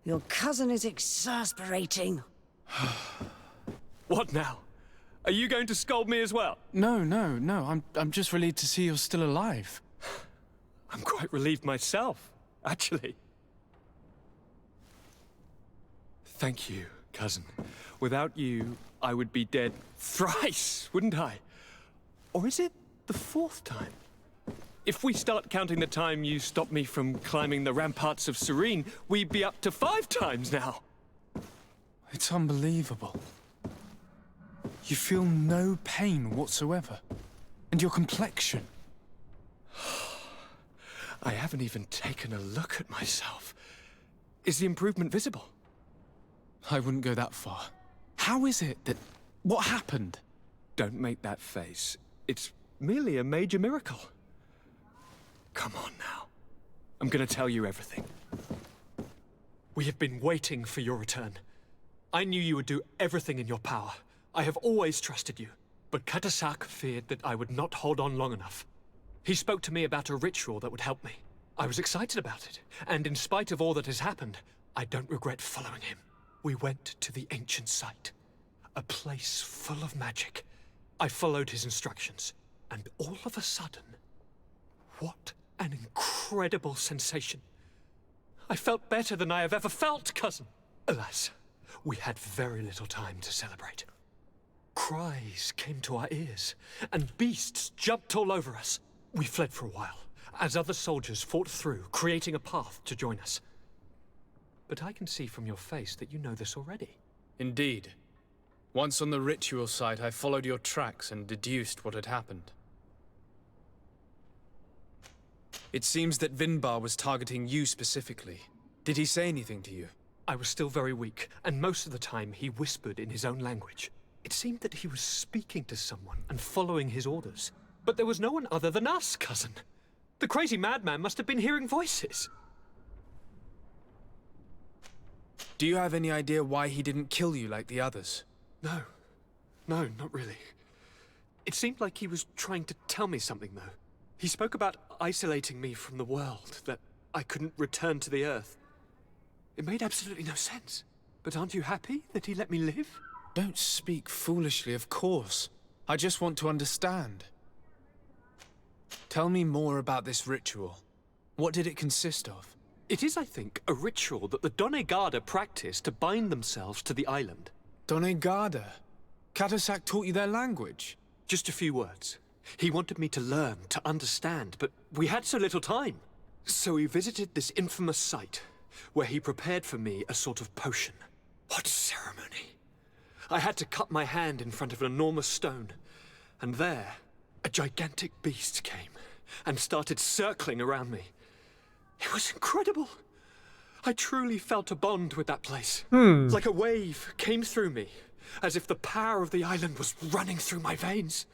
Your cousin is exasperating.
What now? Are you going to scold me as well?
No. I'm just relieved to see you're still alive.
I'm quite relieved myself, actually. Thank you, cousin. Without you, I would be dead thrice, wouldn't I? Or is it the fourth time? If we start counting the time you stopped me from climbing the ramparts of Serene, we'd be up to 5 times now.
It's unbelievable. You feel no pain whatsoever. And your complexion.
I haven't even taken a look at myself. Is the improvement visible?
I wouldn't go that far. How is it that... What happened?
Don't make that face. It's merely a major miracle. Come on now. I'm gonna tell you everything. We have been waiting for your return. I knew you would do everything in your power. I have always trusted you. But Katasak feared that I would not hold on long enough. He spoke to me about a ritual that would help me. I was excited about it, and in spite of all that has happened, I don't regret following him. We went to the ancient site, a place full of magic. I followed his instructions, and all of a sudden, what an incredible sensation. I felt better than I have ever felt, cousin. Alas, we had very little time to celebrate. Cries came to our ears, and beasts jumped all over us. We fled for a while, as other soldiers fought through, creating a path to join us. But I can see from your face that you know this already.
Indeed. Once on the ritual site, I followed your tracks and deduced what had happened. It seems that Vinbar was targeting you specifically. Did he say anything to you?
I was still very weak, and most of the time he whispered in his own language. It seemed that he was speaking to someone and following his orders. But there was no one other than us, cousin. The crazy madman must have been hearing voices.
Do you have any idea why he didn't kill you like the others?
No, not really. It seemed like he was trying to tell me something, though. He spoke about isolating me from the world, that I couldn't return to the Earth. It made absolutely no sense. But aren't you happy that he let me live?
Don't speak foolishly, of course. I just want to understand. Tell me more about this ritual. What did it consist of?
It is, I think, a ritual that the Donegada practice to bind themselves to the island.
Donegada? Katasak taught you their language?
Just a few words. He wanted me to learn, to understand, but we had so little time. So we visited this infamous site, where he prepared for me a sort of potion. What ceremony! I had to cut my hand in front of an enormous stone, and there, a gigantic beast came and started circling around me. It was incredible. I truly felt a bond with that place. Like a wave came through me, as if the power of the island was running through my veins.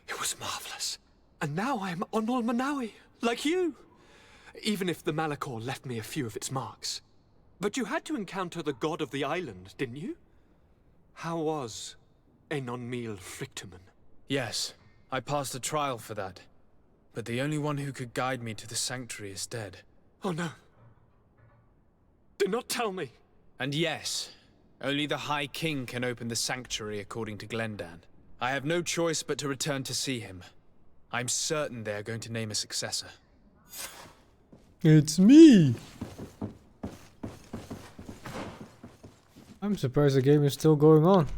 It was marvelous. And now I am on Manawi, like you. Even if the Malachor left me a few of its marks. But you had to encounter the god of the island, didn't you? How was Enon Mil Flictumen?
Yes, I passed a trial for that. But the only one who could guide me to the sanctuary is dead.
Oh no. Do not tell me.
And yes, only the High King can open the sanctuary according to Glendan. I have no choice but to return to see him. I'm certain they are going to name a successor.
It's me! I'm surprised the game is still going on.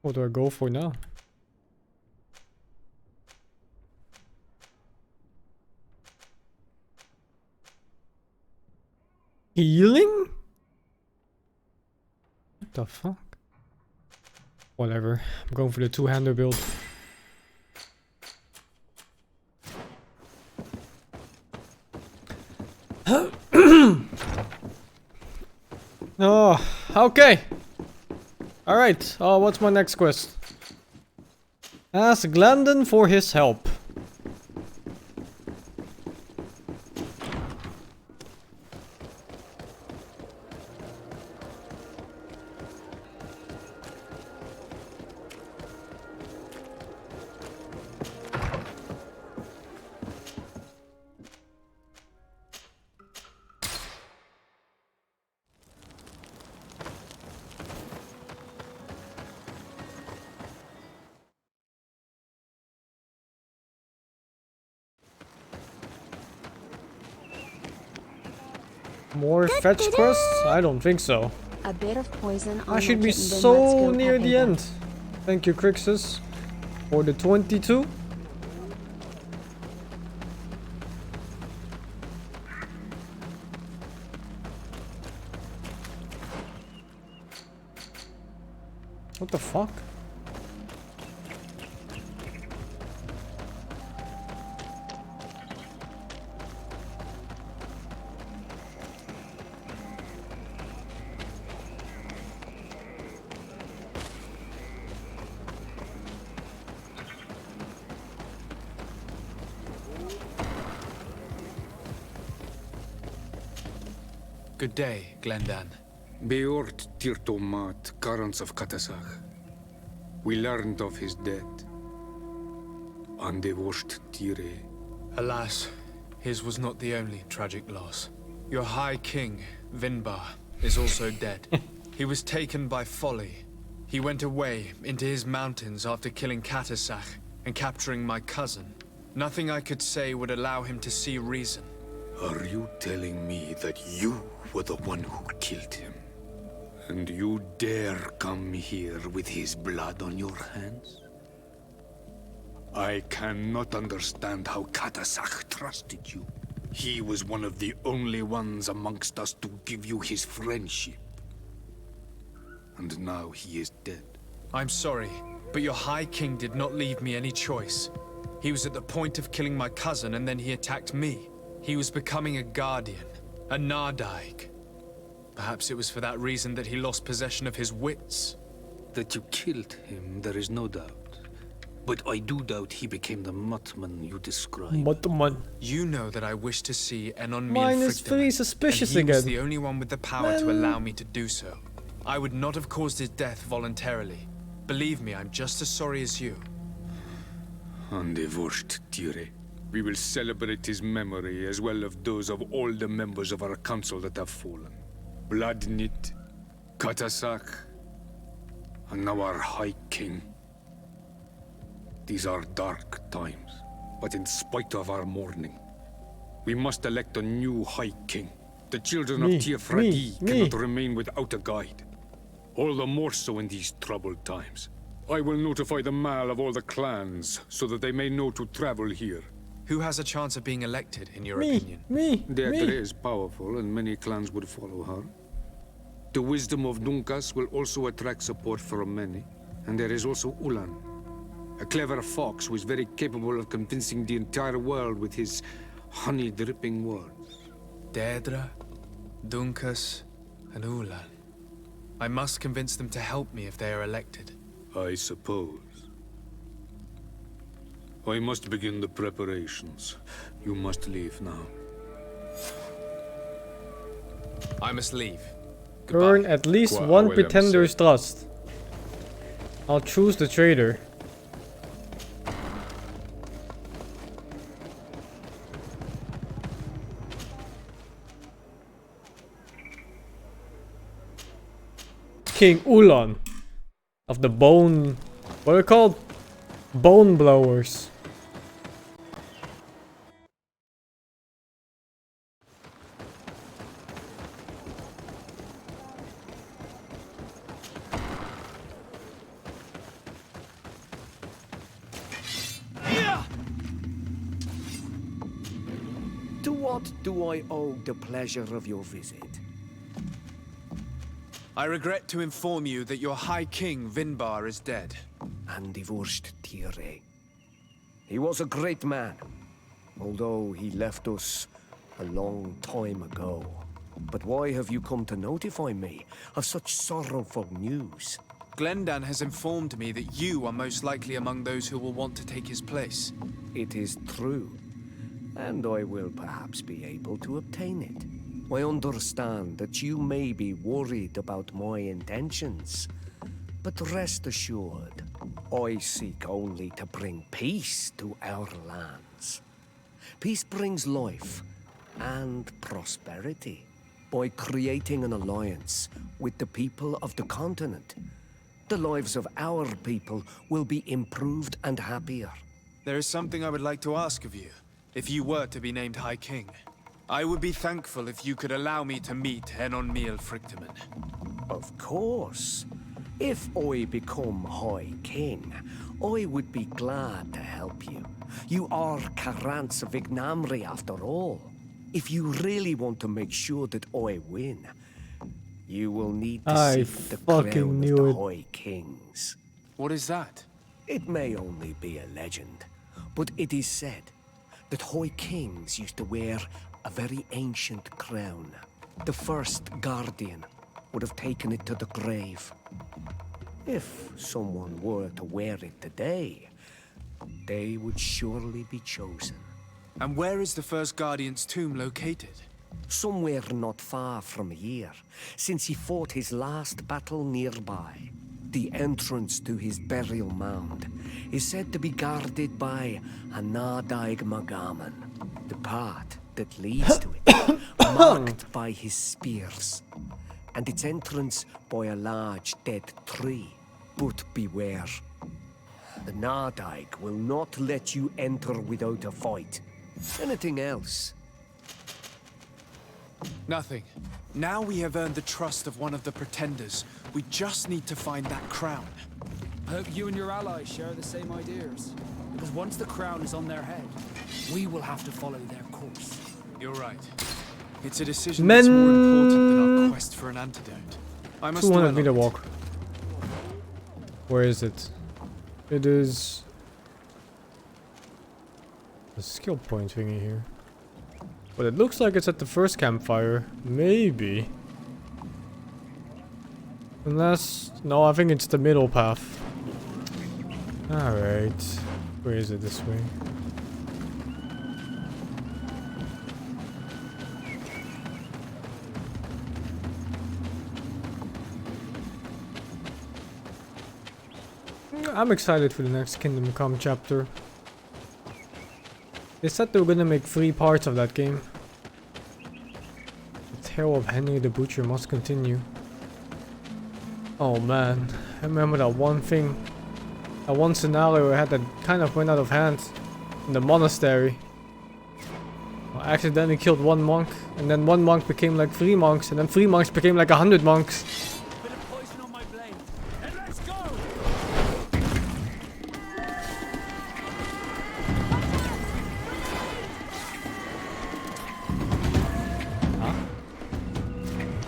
What do I go for now? Healing? What the fuck? Whatever. I'm going for the two-hander build. Oh, okay. Alright, what's my next quest? Ask Glandon for his help. More fetch quests? I don't think so.
A bit of poison on
I should be
Merchant, then let's
so
go
near the
Papeda.
end. Thank you, Crixus, for the 22. What the fuck?
Good day, Glendan.
Beort Tirtomat, currents of Katasach. We learned of his death. Andevosht Tire.
Alas, his was not the only tragic loss. Your High King, Vinbar, is also dead. He was taken by folly. He went away into his mountains after killing Katasach and capturing my cousin. Nothing I could say would allow him to see reason.
Are you telling me that you were the one who killed him? And you dare come here with his blood on your hands? I cannot understand how Katasach trusted you. He was one of the only ones amongst us to give you his friendship. And now he is dead.
I'm sorry, but your High King did not leave me any choice. He was at the point of killing my cousin and then he attacked me. He was becoming a guardian, a Nardaig. Perhaps it was for that reason that he lost possession of his wits.
That you killed him, there is no doubt. But I do doubt he became the Muttman you described.
Muttman.
You know that I wish to see Enon
Mine is very suspicious again.
He was the only one with the power to allow me to do so. I would not have caused his death voluntarily. Believe me, I'm just as sorry as you.
Andevosht Tire. We will celebrate his memory as well as those of all the members of our council that have fallen. Bloodnit, Katasach, and now our High King. These are dark times, but in spite of our mourning, we must elect a new High King. The children of Tiafradi cannot remain without a guide. All the more so in these troubled times. I will notify the Mal of all the clans, so that they may know to travel here.
Who has a chance of being elected, in your opinion?
Deirdre is powerful, and many clans would follow her. The wisdom of Dunkas will also attract support from many. And there is also Ulan, a clever fox who is very capable of convincing the entire world with his honey-dripping words.
Deirdre, Dunkas, and Ulan. I must convince them to help me if they are elected.
I suppose. I must begin the preparations. You must leave now.
I must leave.
Earn at least one pretender's trust. I'll choose the traitor. King Ulan of the Bone... what are they called? Bone Blowers.
To what do I owe the pleasure of your visit?
I regret to inform you that your High King, Vinbar, is dead.
Andevosht Tire. He was a great man, although he left us a long time ago. But why have you come to notify me of such sorrowful news?
Glendan has informed me that you are most likely among those who will want to take his place.
It is true, and I will perhaps be able to obtain it. I understand that you may be worried about my intentions, but rest assured, I seek only to bring peace to our lands. Peace brings life and prosperity by creating an alliance with the people of the continent. The lives of our people will be improved and happier.
There is something I would like to ask of you, if you were to be named High King. I would be thankful if you could allow me to meet Enon Miel Frichtemann.
Of course. If I become High King, I would be glad to help you. You are Karants of Ignamri after all. If you really want to make sure that I win, you will need to sit the crown of the High Kings.
What is that?
It may only be a legend, but it is said that High Kings used to wear a very ancient crown. The first guardian would have taken it to the grave. If someone were to wear it today, they would surely be chosen.
And where is the first guardian's tomb located?
somewhere not far from here, since he fought his last battle nearby. The entrance to his burial mound is said to be guarded by a Nardaig Magaman, the path that leads to it, marked by his spears, and its entrance by a large dead tree. But beware. The Nardaig will not let you enter without a fight. Anything else?
Nothing. Now we have earned the trust of one of the pretenders. We just need to find that crown.
I hope you and your allies share the same ideas. Because once the crown is on their head, we will have to follow their course.
You're right. It's a decision that's more important than our quest for an antidote. I must
200-meter walk. Where is it? It is a skill point thingy here. But it looks like it's at the first campfire. Maybe. Unless... no, I think it's the middle path. Alright. Where is it this way? I'm excited for the next Kingdom Come chapter. They said they were gonna make 3 parts of that game. The tale of Henry the Butcher must continue. Oh man, I remember that one thing. That one scenario I had that kind of went out of hand. In the monastery. I accidentally killed 1 monk. And then 1 monk became like 3 monks. And then 3 monks became like 100 monks.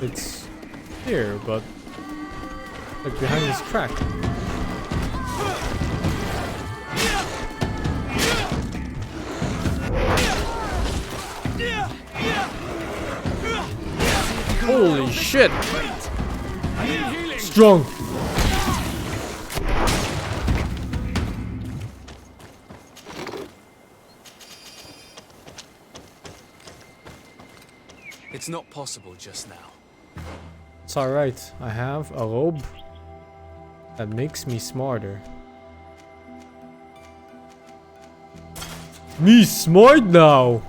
It's here, but like behind this crack. Holy shit! Strong!
It's not possible just now.
It's alright, I have a robe that makes me smarter. Me smart now!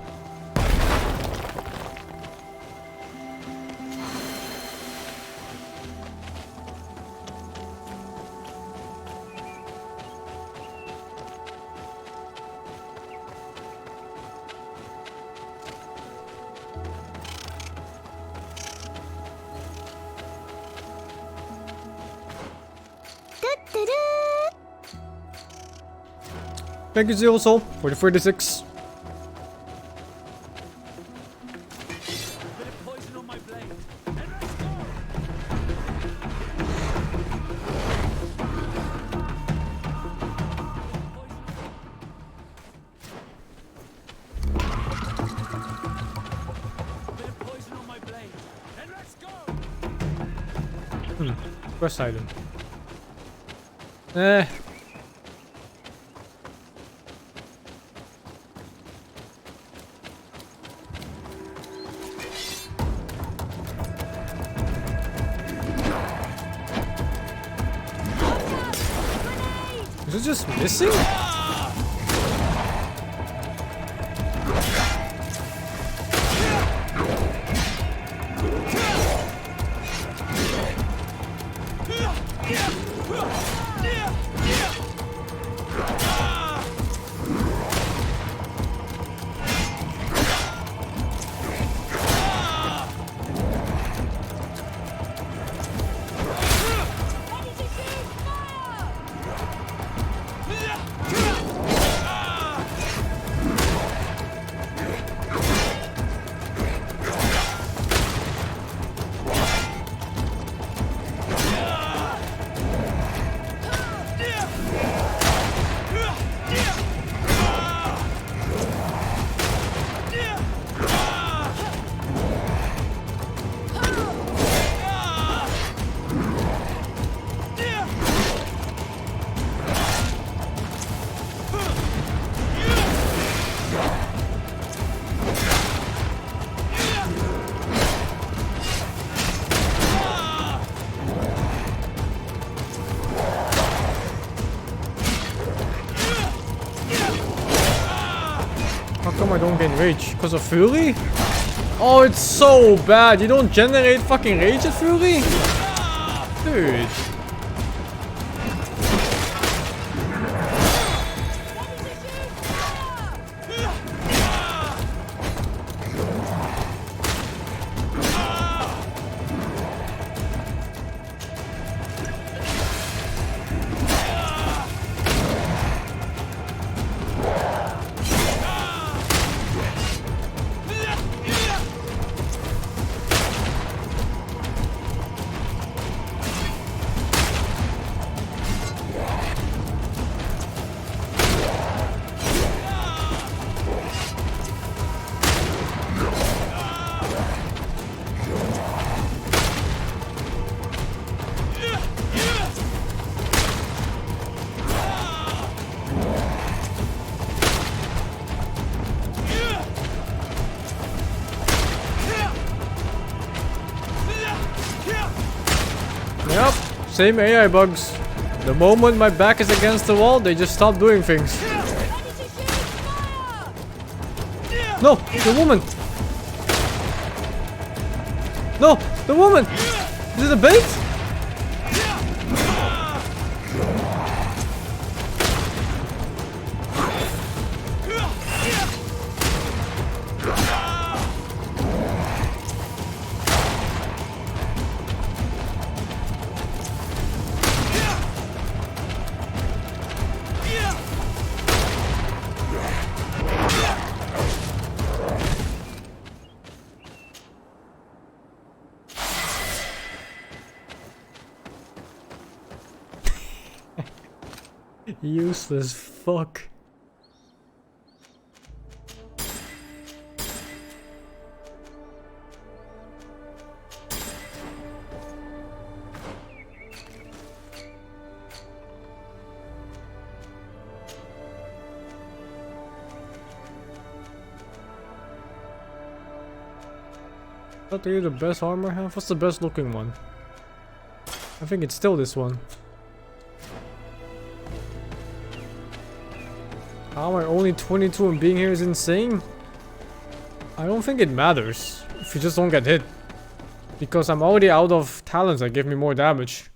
Thank you, Zero Soul, for the 36. Quest item. Is it just missing? don't gain rage? Because of Fury? Oh, it's so bad. You don't generate fucking rage at Fury? Dude. Yep, same AI bugs. The moment my back is against the wall, they just stop doing things. No, the woman! No, the woman! Is it a bait? Useless fuck. What are you the best armor I have? What's the best looking one? I think it's still this one. How am I only 22 and being here is insane? I don't think it matters if you just don't get hit. Because I'm already out of talents that give me more damage.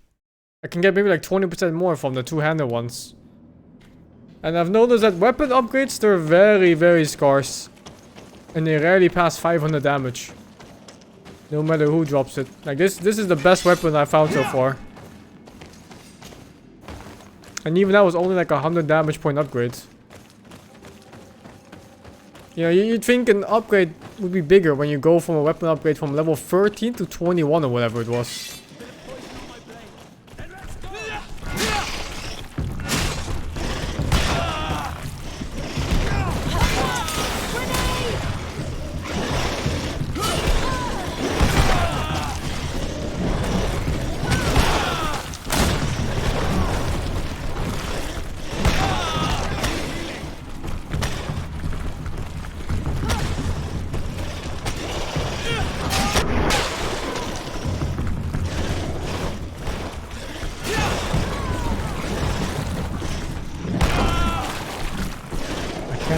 I can get maybe like 20% more from the two-handed ones. And I've noticed that weapon upgrades, they're very, very scarce. And they rarely pass 500 damage. No matter who drops it. Like this is the best weapon I found so far. And even that was only like 100 damage point upgrade. You know, you'd think an upgrade would be bigger when you go from a weapon upgrade from level 13 to 21 or whatever it was.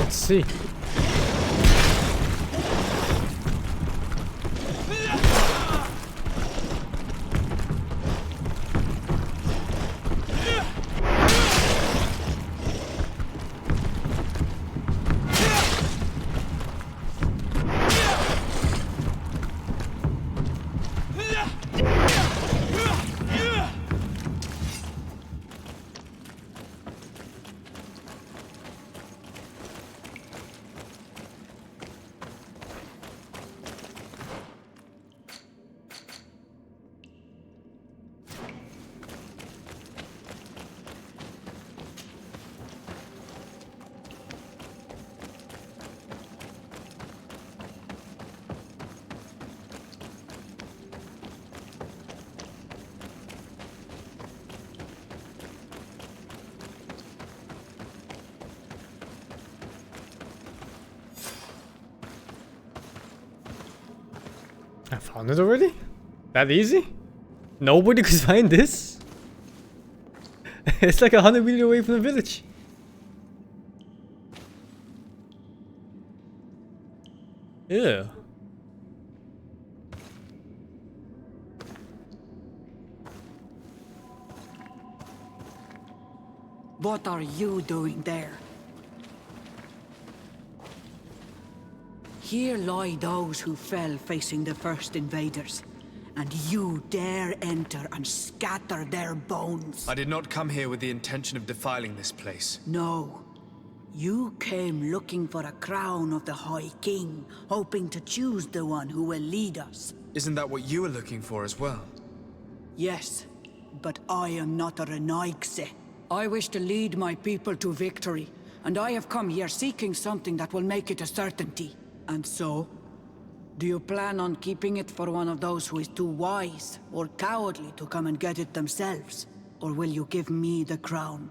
See. I found it already? That easy? Nobody could find this? It's like 100 meters away from the village. Yeah.
What are you doing there? Here lie those who fell facing the first invaders, and you dare enter and scatter their bones.
I did not come here with the intention of defiling this place.
No. You came looking for a crown of the High King, hoping to choose the one who will lead us.
Isn't that what you were looking for as well?
Yes, but I am not a Renaigse. I wish to lead my people to victory, and I have come here seeking something that will make it a certainty. And so, do you plan on keeping it for one of those who is too wise or cowardly to come and get it themselves? Or will you give me the crown?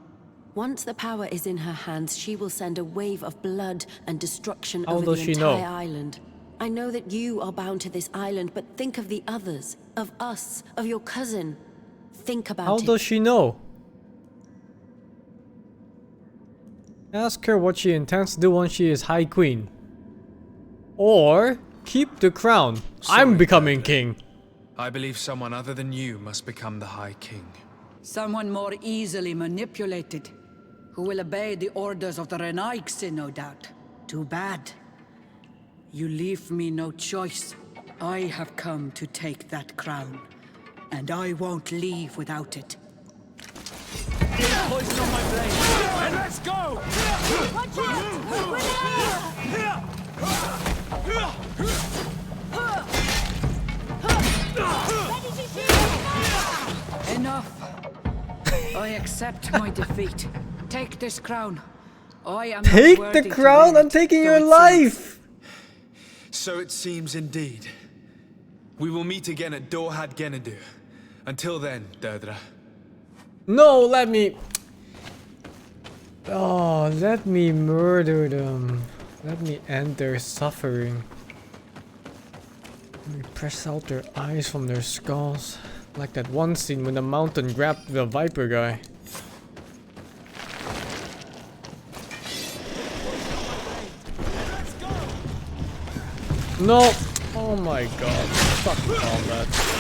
Once the power is in her hands, she will send a wave of blood and destruction
How
over
does
the
she
entire
know?
island. I know that you are bound to this island, but think of the others, of us, of your cousin. Think about
How
it.
does she know? Ask her what she intends to do once she is High Queen. Or keep the crown. I'm becoming king.
I believe someone other than you must become the High King.
Someone more easily manipulated, who will obey the orders of the Renaigse, no doubt. Too bad. You leave me no choice. I have come to take that crown, and I won't leave without it.
Poison on my blade, and let's go!
Watch
Enough. I accept my defeat. Take this crown. I am
Take
not
the
worthy to
crown?
wear
I'm
it,
taking
though
your
it seems.
life.
So it seems indeed. We will meet again at Dorhad Genadu. Until then, Deirdre.
No, let me... Oh, let me murder them. Let me end their suffering. Let me press out their eyes from their skulls. Like that one scene when the mountain grabbed the Viper guy. No! Oh my god. Fuck combat.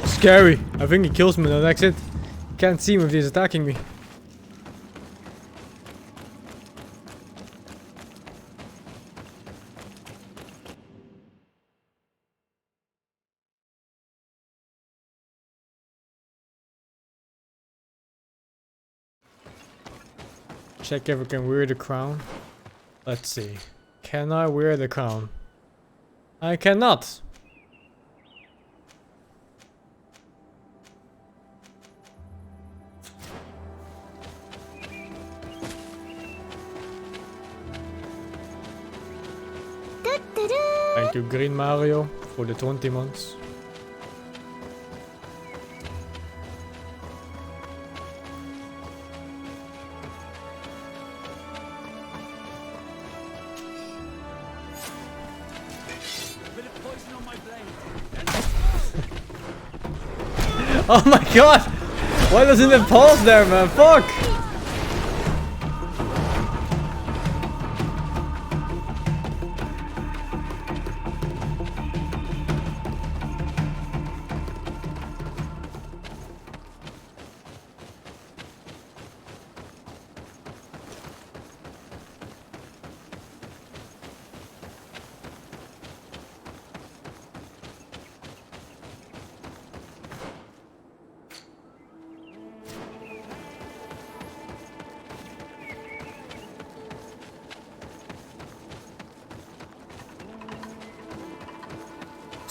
Scary. I think he kills me on the exit. Can't see him if he's attacking me. Check if I can wear the crown. Let's see. Can I wear the crown? I cannot. Thank you, Green Mario, for the 20 months. Oh my god! Why doesn't it pause there, man? Fuck!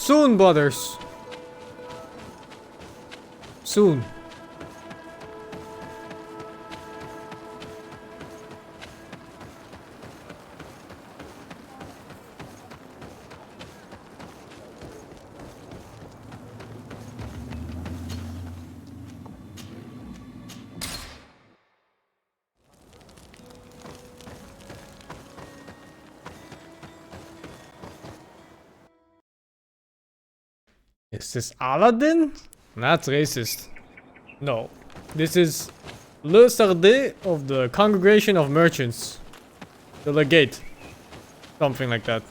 Soon, brothers. Soon. Is this Aladdin? That's racist. No. This is Le Sardé of the Congregation of Merchants. The Legate. Something like that.